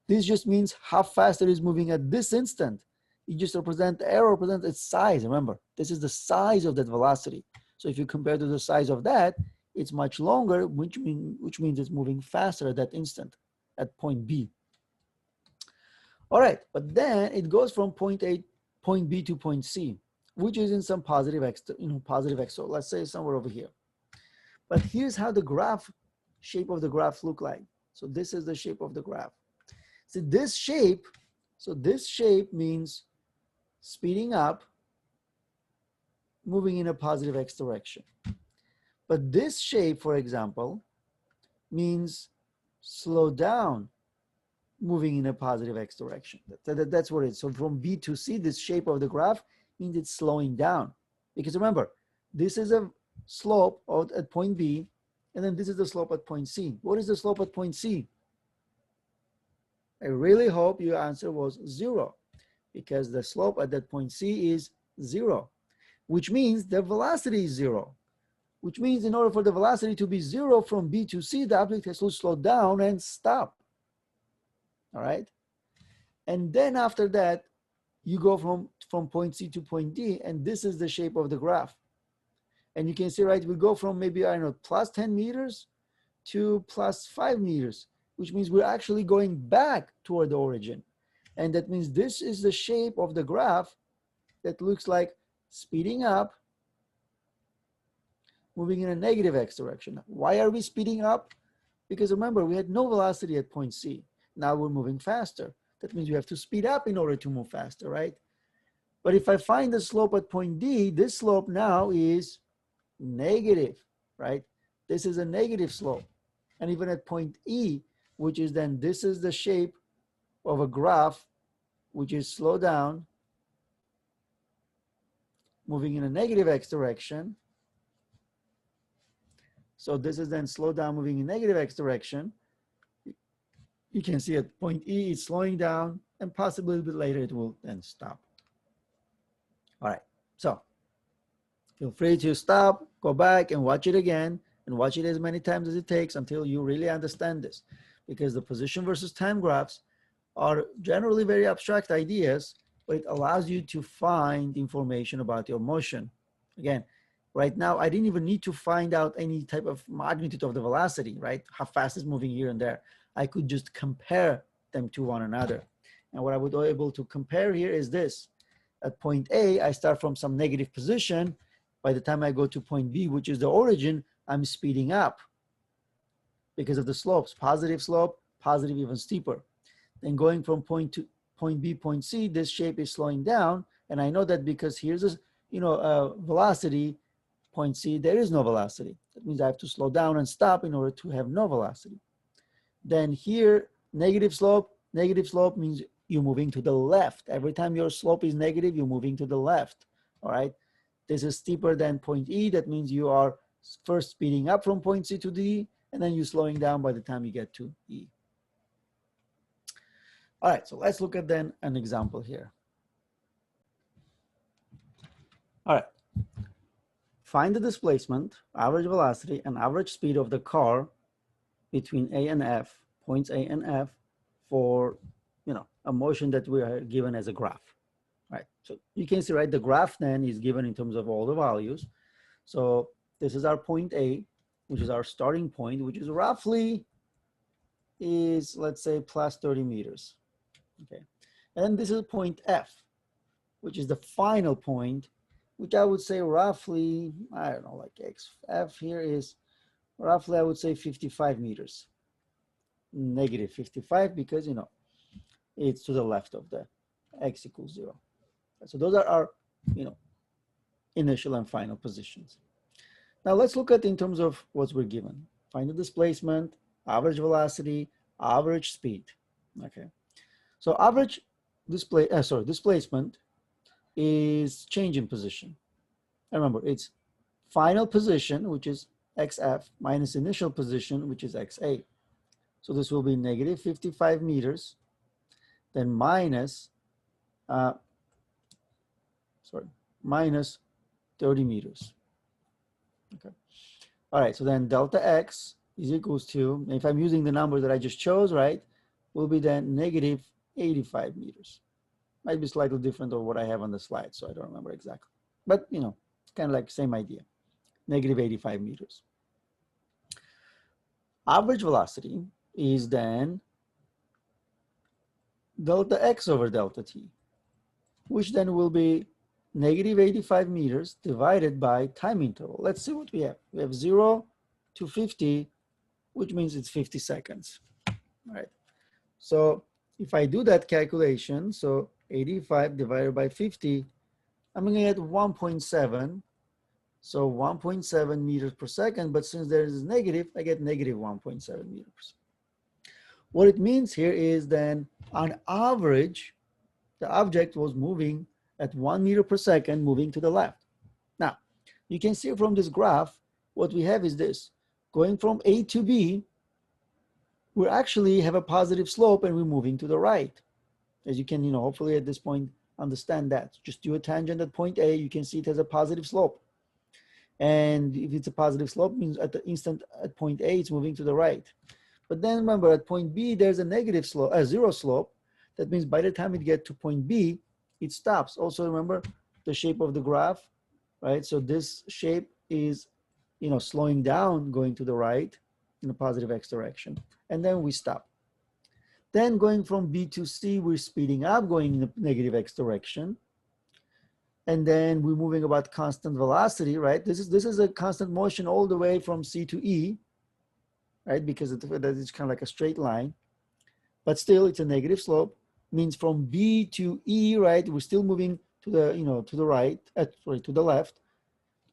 this just means how fast it is moving at this instant. You just represent, the arrow represents its size. Remember, this is the size of that velocity. So if you compare to the size of that, it's much longer, which means it's moving faster at that instant, at point B. All right, but then it goes from point B to point C, which is in some positive x, positive x. So let's say somewhere over here. But here's how the shape of the graph look like. So this is the shape of the graph. See this shape, so this shape means speeding up, moving in a positive x direction. But this shape, for example, means slow down, moving in a positive x direction. That's what it is. So from B to C, this shape of the graph means it's slowing down. Because remember, this is a slope at point B, and then this is the slope at point C. What is the slope at point C? I really hope your answer was 0, because the slope at that point C is 0, which means the velocity is 0, which means in order for the velocity to be 0 from B to C, the object has to slow down and stop. All right. And then after that, you go from point C to point D, and this is the shape of the graph. And you can see, right, we go from maybe, I don't know, plus 10 meters to plus 5 meters, which means we're actually going back toward the origin. And that means this is the shape of the graph that looks like speeding up, moving in a negative x direction. Why are we speeding up? Because remember, we had no velocity at point C. Now we're moving faster. That means you have to speed up in order to move faster, right? But if I find the slope at point D, this slope now is negative, right? This is a negative slope. And even at point E, which is then, this is the shape of a graph, which is slow down, moving in a negative x direction. So this is then slow down, moving in negative x direction. You can see at point E, it's slowing down, and possibly a little bit later, it will then stop. All right, so feel free to stop, go back and watch it again, and watch it as many times as it takes until you really understand this. Because the position versus time graphs are generally very abstract ideas, but it allows you to find information about your motion. Again, right now, I didn't even need to find out any type of magnitude of the velocity, right? How fast it's moving here and there. I could just compare them to one another. And what I would be able to compare here is this. At point A, I start from some negative position. By the time I go to point B, which is the origin, I'm speeding up because of the slopes. Positive slope, positive even steeper. Then going from point B, point C, this shape is slowing down. And I know that because here's a velocity, point C, there is no velocity. That means I have to slow down and stop in order to have no velocity. Then here, negative slope means you're moving to the left. Every time your slope is negative, you're moving to the left, all right? This is steeper than point E. That means you are first speeding up from point C to D, and then you're slowing down by the time you get to E. All right, so let's look at then an example here. All right. Find the displacement, average velocity, and average speed of the car between A and F, points A and F, for a motion that we are given as a graph, right? So you can see, right, the graph then is given in terms of all the values. So this is our point A, which is our starting point, which is roughly let's say plus 30 meters, okay? And then this is point F, which is the final point, which I would say roughly, I don't know, like F here is roughly, I would say 55 meters, negative 55, because, it's to the left of the x equals 0. So those are our, initial and final positions. Now let's look at in terms of what we're given. Find the displacement, average velocity, average speed. Okay, so average displacement is change in position. And remember, it's final position, which is xf, minus initial position, which is xa. So this will be negative 55 meters, then minus, minus 30 meters. Okay. All right, so then delta x is equals to, if I'm using the number that I just chose, right, will be then negative 85 meters. Might be slightly different of what I have on the slide, so I don't remember exactly. But, you know, it's kind of like same idea, negative 85 meters. Average velocity is then delta x over delta t, which then will be negative 85 meters divided by time interval. Let's see what we have. We have 0 to 50, which means it's 50 seconds. All right. So if I do that calculation, so 85 divided by 50, I'm going to get 1.7. So 1.7 meters per second, but since there is negative, I get negative 1.7 meters. What it means here is then on average, the object was moving at 1 meter per second, moving to the left. Now, you can see from this graph, what we have is this. Going from A to B, we actually have a positive slope and we're moving to the right. As you can, you know, hopefully at this point, understand that. Just do a tangent at point A, you can see it has a positive slope. And if it's a positive slope, it means at the instant at point A, it's moving to the right. But then remember, at point B, there's a negative slope, a zero slope. That means by the time it gets to point B, it stops. Also remember the shape of the graph, right? So this shape is, you know, slowing down, going to the right in a positive x direction. And then we stop. Then going from B to C, we're speeding up, going in the negative x direction. And then we're moving about constant velocity, right? This is a constant motion all the way from C to E, right? Because it's kind of like a straight line, but still it's a negative slope. Means from B to E, right? We're still moving to the, you know, to the right, to the left.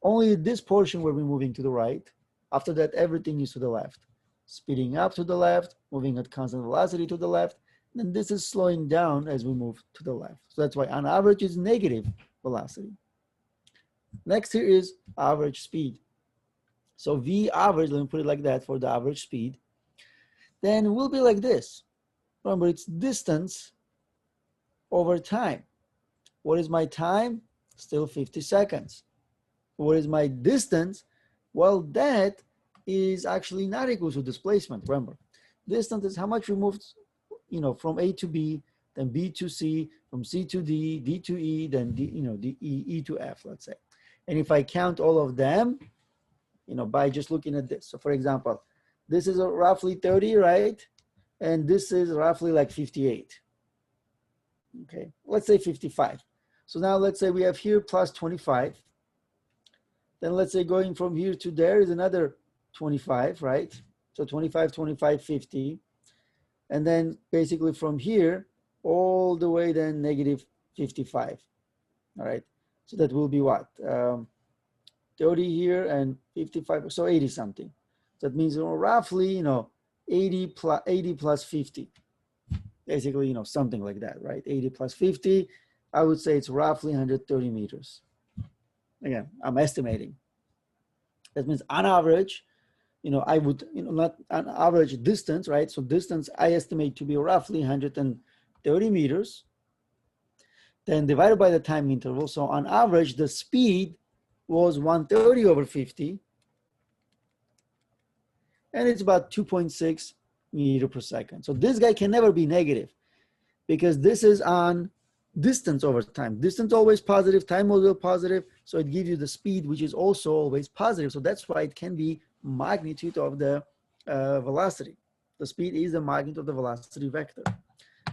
Only this portion where we're moving to the right. After that, everything is to the left. Speeding up to the left, moving at constant velocity to the left. And this is slowing down as we move to the left. So that's why on average is negative velocity. Next here is average speed. So V average, let me put it like that for the average speed. Then it will be like this. Remember, it's distance over time. What is my time? Still 50 seconds. What is my distance? Well, that is actually not equal to displacement. Remember, distance is how much we moved, you know, from A to B, then B to C, from C to D, D to E, then D, you know, E to F, let's say. And if I count all of them, you know, by just looking at this. So for example, this is roughly 30, right? And this is roughly like 58. Okay, let's say 55. So now let's say we have here plus 25. Then let's say going from here to there is another 25, right? So 25, 25, 50. And then basically from here all the way then negative 55. All right, so that will be what? 30 here and 55, so 80 something. That means, you know, roughly, you know, 80 plus 50. Basically, you know, something like that, right? 80 plus 50, I would say it's roughly 130 meters. Again, I'm estimating. That means on average, you know, I would, you know, not on average distance, right? So distance I estimate to be roughly 130 meters. Then divided by the time interval. So on average, the speed was 130 over 50. And it's about 2.6 meter per second. So this guy can never be negative because this is on distance over time. Distance always positive, time always positive. So it gives you the speed, which is also always positive. So that's why it can be magnitude of the velocity. The speed is the magnitude of the velocity vector.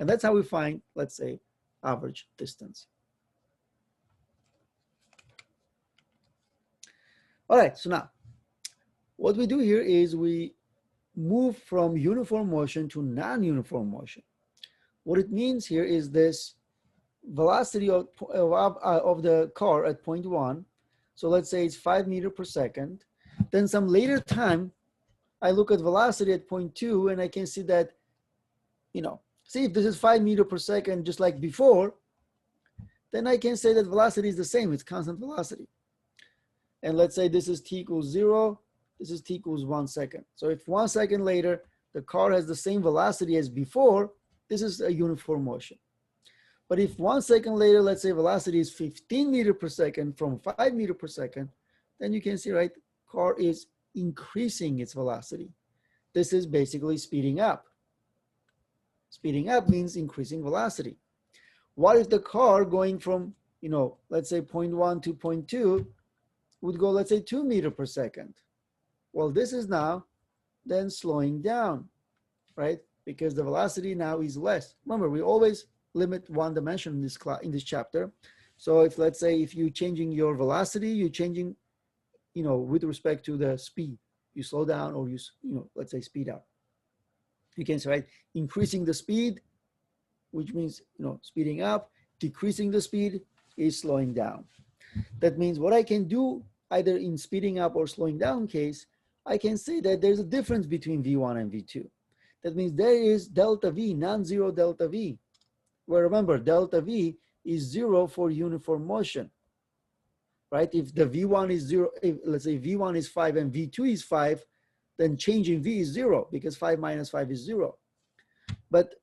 And that's how we find, let's say, average distance. All right, so now what we do here is we move from uniform motion to non-uniform motion. What it means here is this velocity of the car at point 1 So let's say it's 5 meters per second. Then some later time, I look at velocity at point 2 and I can see that, see if this is 5 meters per second, just like before, then I can say that velocity is the same, it's constant velocity. And let's say this is t equals 0, this is t equals 1 second. So if 1 second later, the car has the same velocity as before, this is a uniform motion. But if 1 second later, let's say velocity is 15 meters per second from 5 meters per second, then you can see, right, car is increasing its velocity. This is basically speeding up. Speeding up means increasing velocity. What if the car going from, let's say 0.1 to 0.2 would go, let's say 2 meters per second? Well, this is now then slowing down, right? Because the velocity now is less. Remember, we always limit one dimension in this chapter. So if, let's say, if you're changing your velocity, you're changing, with respect to the speed. You slow down or you let's say speed up. You can say, right, increasing the speed, which means, speeding up. Decreasing the speed is slowing down. That means what I can do, either in speeding up or slowing down case, I can say that there's a difference between V1 and V2. That means there is delta V, non-zero delta V, where remember, delta V is 0 for uniform motion, right? If the V1 is 0, if, let's say V1 is 5 and V2 is 5, then changing V is 0 because 5 minus 5 is 0. But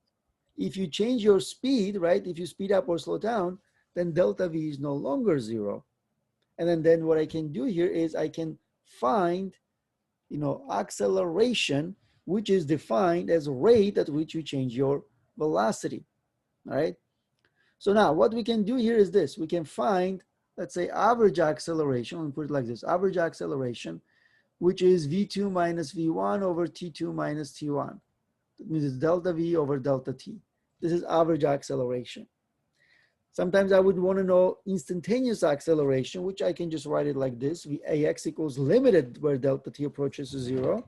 if you change your speed, right, if you speed up or slow down, then delta V is no longer 0. And then what I can do here is I can find, acceleration, which is defined as rate at which you change your velocity, all right? So now what we can do here is this. We can find, let's say, average acceleration. Let me put it like this. Average acceleration, which is V2 minus V1 over T2 minus T1. That means it's delta V over delta T. This is average acceleration. Sometimes I would want to know instantaneous acceleration, which I can just write it like this. Ax equals limited where delta T approaches to 0,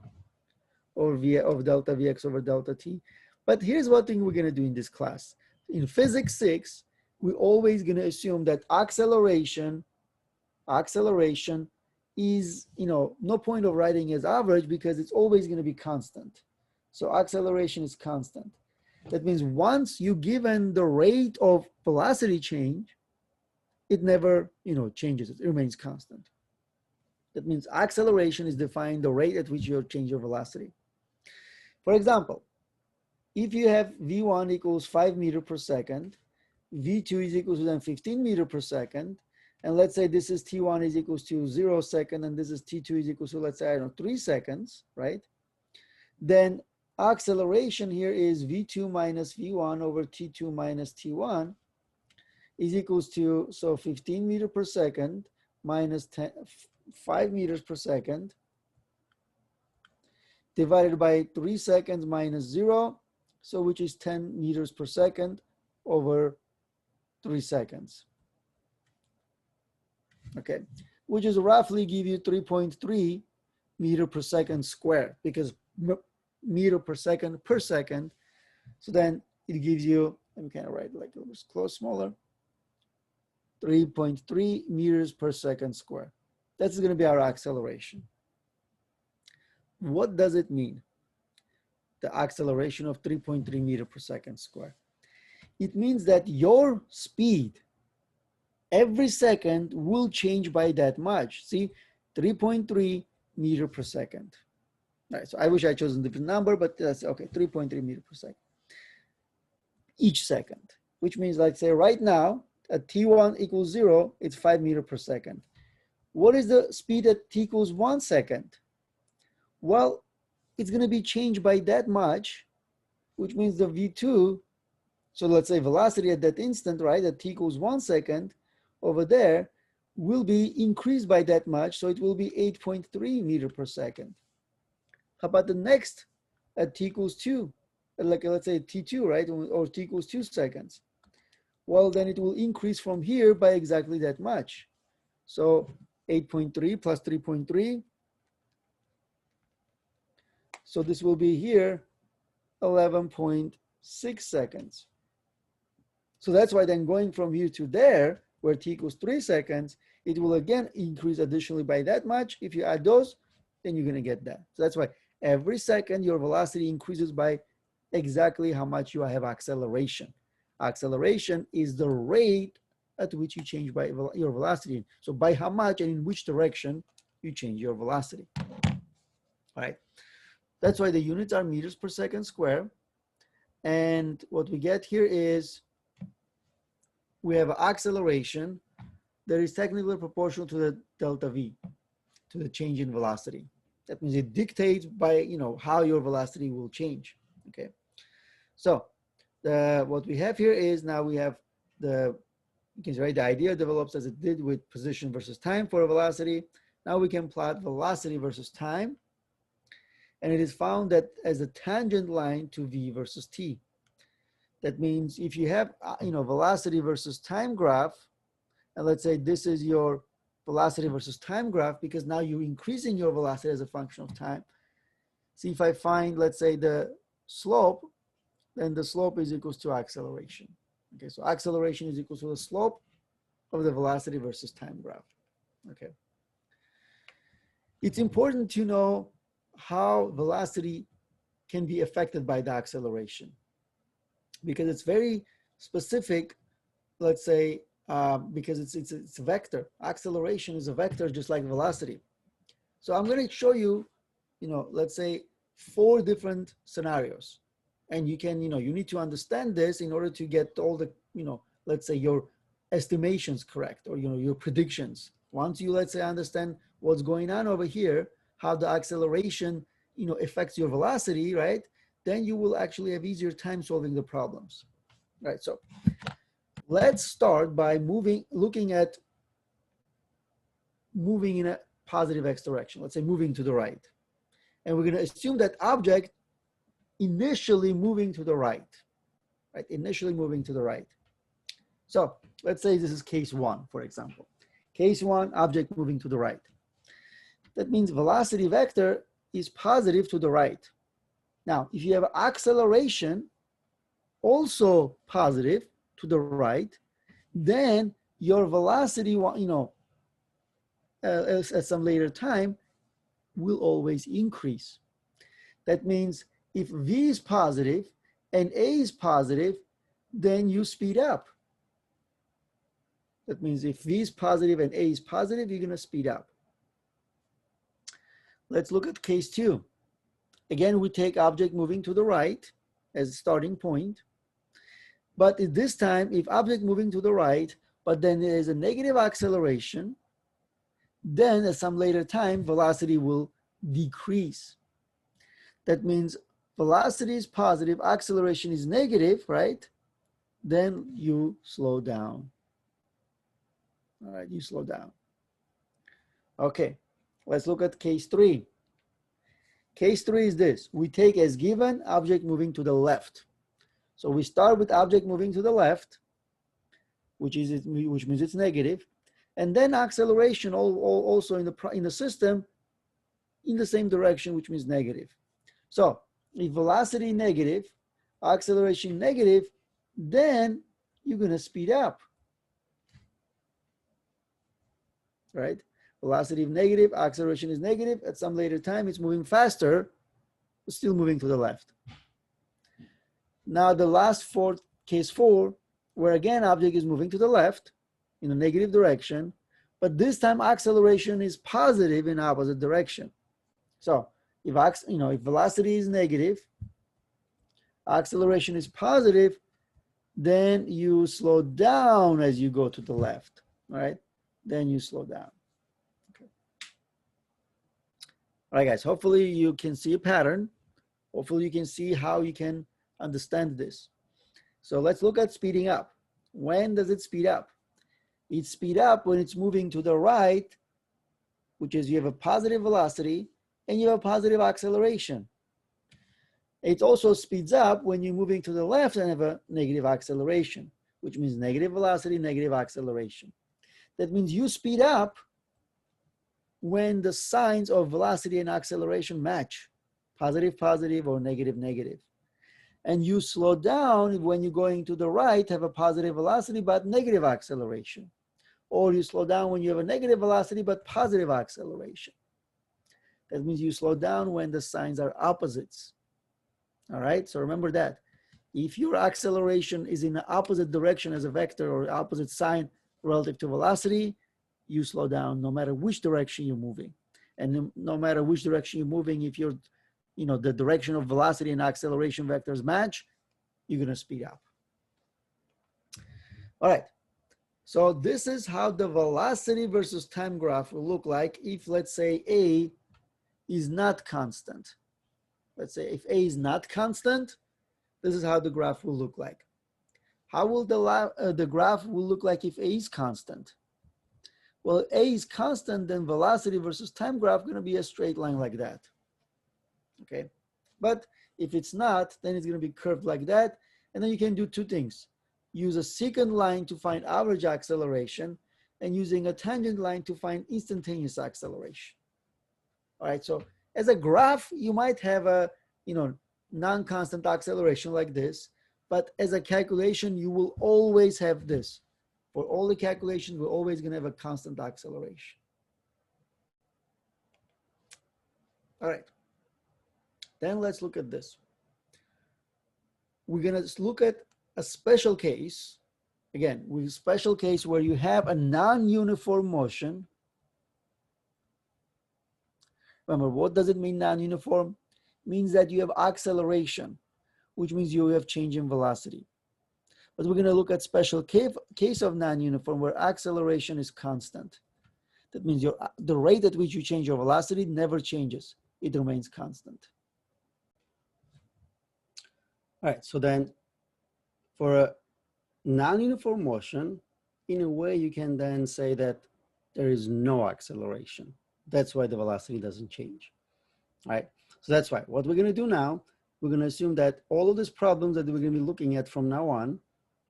or V of delta Vx over delta T. But here's what thing we're going to do in this class. In physics 6, we're always going to assume that acceleration is, no point of writing as average because it's always going to be constant. So acceleration is constant. That means once you given the rate of velocity change, it never, changes. It remains constant. That means acceleration is defined the rate at which you change your velocity. For example, if you have V1 equals 5 meters per second, V2 is equal to then 15 meters per second, and let's say this is T1 is equals to 0 second, and this is T2 is equal to, let's say, 3 seconds, right? Then acceleration here is V2 minus V1 over T2 minus T1 is equals to, so 15 meters per second minus 5 meters per second divided by 3 seconds minus 0, so which is 10 meters per second over 3 seconds. Okay, which is roughly give you 3.3 meter per second square, because meter per second. So then it gives you, let me kind of write like a little close, smaller, 3.3 meters per second square. That's going to be our acceleration. What does it mean? The acceleration of 3.3 meters per second square. It means that your speed every second will change by that much. See, 3.3 meters per second. All right, so I wish I chose a different number, but that's okay, 3.3 meters per second. Each second, which means, let's say right now, at T1 equals 0, it's 5 meters per second. What is the speed at T equals 1 second? Well, it's going to be changed by that much, which means the V2, so let's say velocity at that instant, right, at T equals 1 second, over there, will be increased by that much, so it will be 8.3 meters per second. How about the next at T equals 2? Like, let's say T2, right, or T equals 2 seconds. Well, then it will increase from here by exactly that much. So 8.3 plus 3.3. So this will be here 11.6 seconds. So that's why then going from here to there, where T equals 3 seconds, it will again increase additionally by that much. If you add those, then you're gonna get that. So that's why every second your velocity increases by exactly how much you have acceleration. Acceleration is the rate at which you change by your velocity. So by how much and in which direction you change your velocity. All right. That's why the units are meters per second square. And what we get here is we have acceleration that is technically proportional to the delta V, to the change in velocity. That means it dictates by, you know, how your velocity will change. Okay. So what we have here is now we have the, you can say, the idea develops as it did with position versus time for a velocity. Now we can plot velocity versus time. And it is found that as a tangent line to V versus T. That means if you have, you know, velocity versus time graph, and let's say this is your velocity versus time graph, because now you're increasing your velocity as a function of time. See, if I find, let's say, the slope, then the slope is equals to acceleration. Okay, so acceleration is equal to the slope of the velocity versus time graph. Okay. It's important to know how velocity can be affected by the acceleration, because it's very specific, let's say, because it's a vector. Acceleration is a vector just like velocity. So I'm going to show you, you know, let's say 4 different scenarios. And you can, you know, you need to understand this in order to get all the, you know, let's say your estimations correct, or, you know, your predictions. Once you, let's say, understand what's going on over here, how the acceleration, you know, affects your velocity, right? Then you will actually have easier time solving the problems, right? So let's start by looking at moving in a positive x direction. Let's say moving to the right. And we're going to assume that object initially moving to the right, right? Initially moving to the right. So let's say this is case 1, for example. Case 1, object moving to the right. That means velocity vector is positive to the right. Now, if you have acceleration also positive to the right, then your velocity, you know, at some later time will always increase. That means if V is positive and A is positive, then you speed up. That means if V is positive and A is positive, you're going to speed up. Let's look at case 2. Again, we take object moving to the right as a starting point. But at this time, if object moving to the right, but then there is a negative acceleration, then at some later time, velocity will decrease. That means velocity is positive, acceleration is negative, right? Then you slow down. All right, you slow down. Okay, let's look at case 3. Case 3 is this. We take as given object moving to the left. So we start with object moving to the left, which means it's negative, and then acceleration also in the system in the same direction, which means negative. So if velocity negative, acceleration negative, then you're going to speed up, right? Velocity negative, acceleration is negative. At some later time, it's moving faster, but still moving to the left. Now the last case 4, where again object is moving to the left in a negative direction, but this time acceleration is positive in opposite direction. So if velocity is negative, acceleration is positive, then you slow down as you go to the left, right? Then you slow down. Okay. All right, guys, hopefully you can see a pattern. Hopefully you can see how you can understand this. So let's look at speeding up. When does it speed up? It speeds up when it's moving to the right, which is you have a positive velocity and you have a positive acceleration. It also speeds up when you're moving to the left and have a negative acceleration, which means negative velocity, negative acceleration. That means you speed up when the signs of velocity and acceleration match, positive, positive, or negative, negative. And you slow down when you're going to the right, have a positive velocity, but negative acceleration. or you slow down when you have a negative velocity but positive acceleration. That means you slow down when the signs are opposites. All right, so remember that. If your acceleration is in the opposite direction as a vector or opposite sign relative to velocity, you slow down no matter which direction you're moving. And no matter which direction you're moving, if you're, the direction of velocity and acceleration vectors match, you're gonna speed up. All right, so this is how the velocity versus time graph will look like if, let's say, A is not constant. Let's say if A is not constant, this is how the graph will look like. How will the graph will look like if A is constant? Well, if A is constant, then velocity versus time graph going to be a straight line like that. Okay, but if it's not, then it's going to be curved like that. And then you can do two things. Use a secant line to find average acceleration and using a tangent line to find instantaneous acceleration. All right, so as a graph, you might have a, non-constant acceleration like this, but as a calculation, you will always have this. For all the calculations, we're always going to have a constant acceleration. All right. Then let's look at this. We're going to look at a special case. Again, with a special case where you have a non-uniform motion. Remember, what does it mean non-uniform? Means that you have acceleration, which means you have change in velocity. But we're going to look at special case of non-uniform where acceleration is constant. That means the rate at which you change your velocity never changes. It remains constant. All right, so then for a non-uniform motion, in a way you can then say that there is no acceleration. That's why the velocity doesn't change. All right, so that's why. What we're going to do now, we're going to assume that all of these problems that we're going to be looking at from now on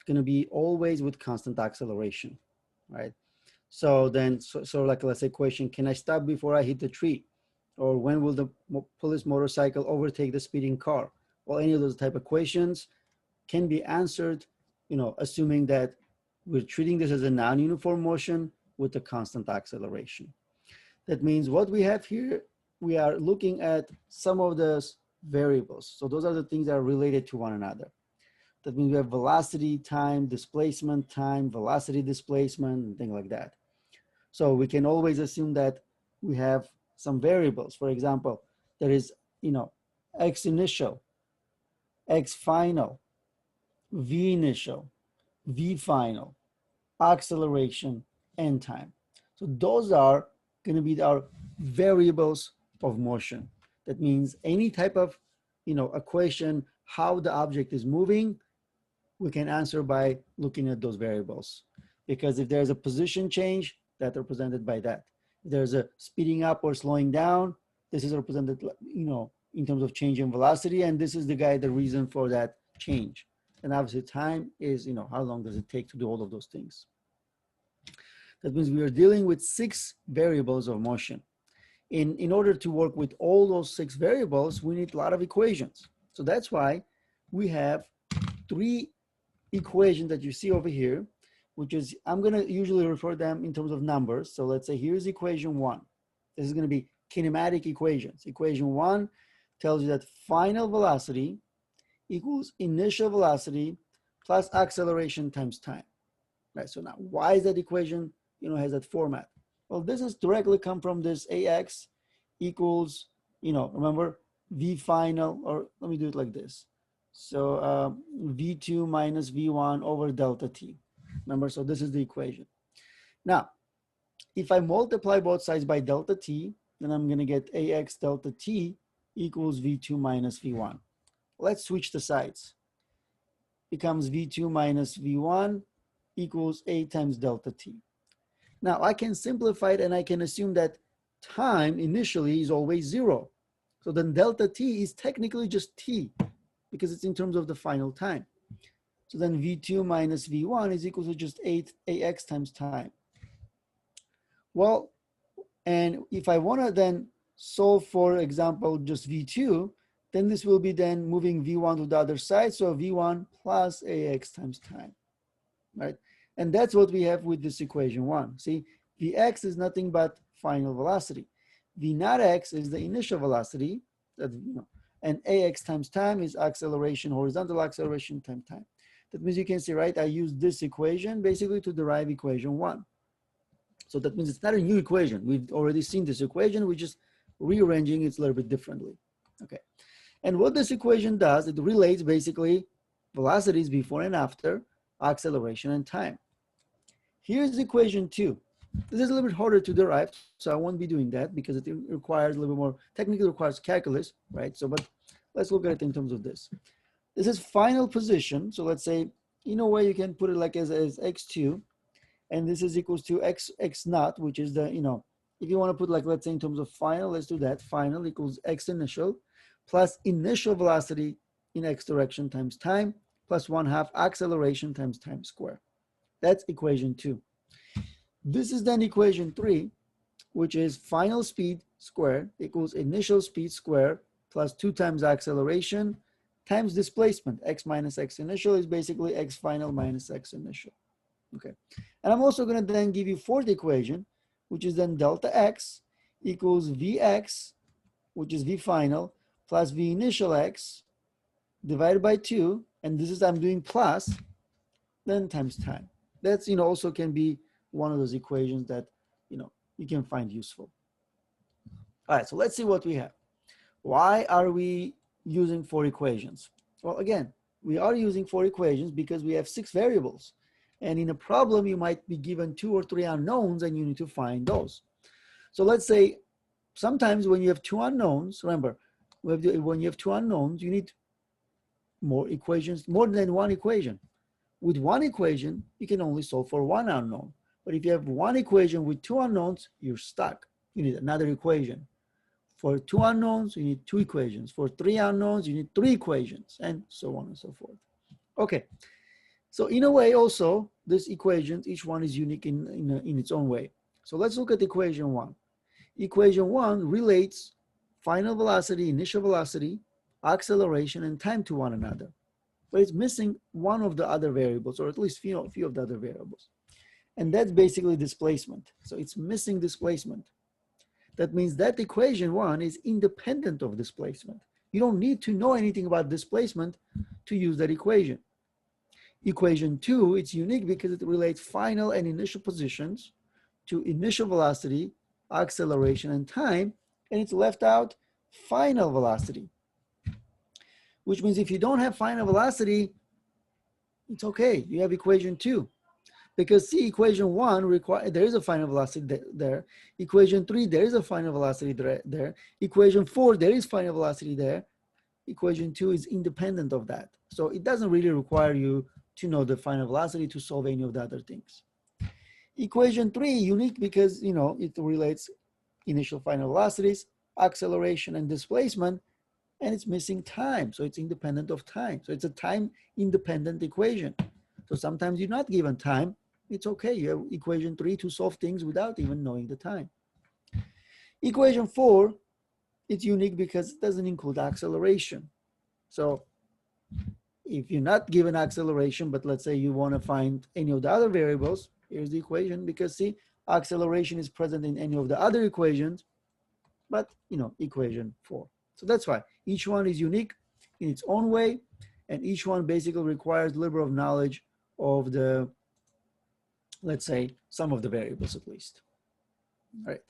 going to be always with constant acceleration, right? So then, so like let's say question, can I stop before I hit the tree? Or when will the police motorcycle overtake the speeding car? Well, any of those type of questions can be answered, assuming that we're treating this as a non-uniform motion with a constant acceleration. That means what we have here, we are looking at some of those variables. So those are the things that are related to one another. That means we have velocity, time, displacement, time, velocity, displacement, and things like that. So we can always assume that we have some variables. For example, there is, x initial, x final, v initial, v final, acceleration, and time. So those are going to be our variables of motion. That means any type of, equation, how the object is moving, we can answer by looking at those variables. Because if there's a position change, that's represented by that. If there's a speeding up or slowing down, this is represented, in terms of change in velocity, and this is the reason for that change. And obviously time is, how long does it take to do all of those things. That means we are dealing with 6 variables of motion. In order to work with all those 6 variables, we need a lot of equations. So that's why we have 3 equations that you see over here, which is, I'm going to usually refer them in terms of numbers. So let's say here's equation 1. This is going to be kinematic equations. Equation 1 tells you that final velocity equals initial velocity plus acceleration times time. Right, so now why is that equation, has that format? Well, this is directly come from this AX equals, remember V final, or let me do it like this. So V2 minus V1 over delta T. Remember, so this is the equation. Now, if I multiply both sides by delta T, then I'm going to get AX delta T equals V2 minus V1. Let's switch the sides. Becomes V2 minus V1 equals A times delta T. Now I can simplify it and I can assume that time initially is always 0. So then delta T is technically just T because it's in terms of the final time. So then V2 minus V1 is equal to just 8 AX times time. Well, and if I want to then solve, for example, just V2, then this will be then moving V1 to the other side. So V1 plus AX times time, right? And that's what we have with this equation 1. See, Vx is nothing but final velocity. V naught x is the initial velocity, that, and ax times time is acceleration, horizontal acceleration times time. That means you can see, right, I use this equation basically to derive equation 1. So that means it's not a new equation. We've already seen this equation. We're just rearranging it a little bit differently. Okay. And what this equation does, it relates basically velocities before and after, acceleration and time. Here's equation 2. This is a little bit harder to derive, so I won't be doing that because it requires a little bit more, technically requires calculus, right? So, but let's look at it in terms of this. This is final position. So let's say, in a way you can put it like as x2, and this is equals to x naught, which is the, if you want to put like, let's say in terms of final, let's do that. Final equals x initial plus initial velocity in x direction times time plus 1/2 acceleration times time square. That's equation 2. This is then equation 3, which is final speed squared equals initial speed squared plus 2 times acceleration times displacement. X minus x initial is basically x final minus x initial. Okay. And I'm also going to then give you fourth equation, which is then delta x equals Vx, which is V final, plus V initial x divided by 2. And this is, I'm doing plus, then times time. That's, also can be one of those equations that, you can find useful. All right, so let's see what we have. Why are we using 4 equations? Well, again, we are using 4 equations because we have 6 variables. And in a problem, you might be given 2 or 3 unknowns and you need to find those. So let's say sometimes when you have 2 unknowns, remember, when you have 2 unknowns, you need more equations, more than 1 equation. With 1 equation, you can only solve for 1 unknown. But if you have 1 equation with 2 unknowns, you're stuck. You need another equation. For 2 unknowns, you need 2 equations. For 3 unknowns, you need 3 equations, and so on and so forth. Okay, so in a way also, this equation, each one is unique in its own way. So let's look at equation 1. Equation 1 relates final velocity, initial velocity, acceleration, and time to one another. But it's missing one of the other variables, or at least few of the other variables. And that's basically displacement. So it's missing displacement. That means that equation 1 is independent of displacement. You don't need to know anything about displacement to use that equation. Equation 2, it's unique because it relates final and initial positions to initial velocity, acceleration, and time, and it's left out final velocity. Which means if you don't have final velocity, it's okay. You have equation 2. Because see, equation 1 there is a final velocity there. Equation 3, there is a final velocity there. Equation 4, there is final velocity there. Equation 2 is independent of that. So it doesn't really require you to know the final velocity to solve any of the other things. Equation 3, unique because, it relates initial final velocities, acceleration, and displacement, and it's missing time. So it's independent of time. So it's a time-independent equation. So sometimes you're not given time. It's okay. You have equation 3 to solve things without even knowing the time. Equation 4, it's unique because it doesn't include acceleration. So if you're not given acceleration, but let's say you want to find any of the other variables, here's the equation, because see, acceleration is present in any of the other equations, but equation 4. So that's why each one is unique in its own way, and each one basically requires a little bit of knowledge of the, let's say, some of the variables at least. All right.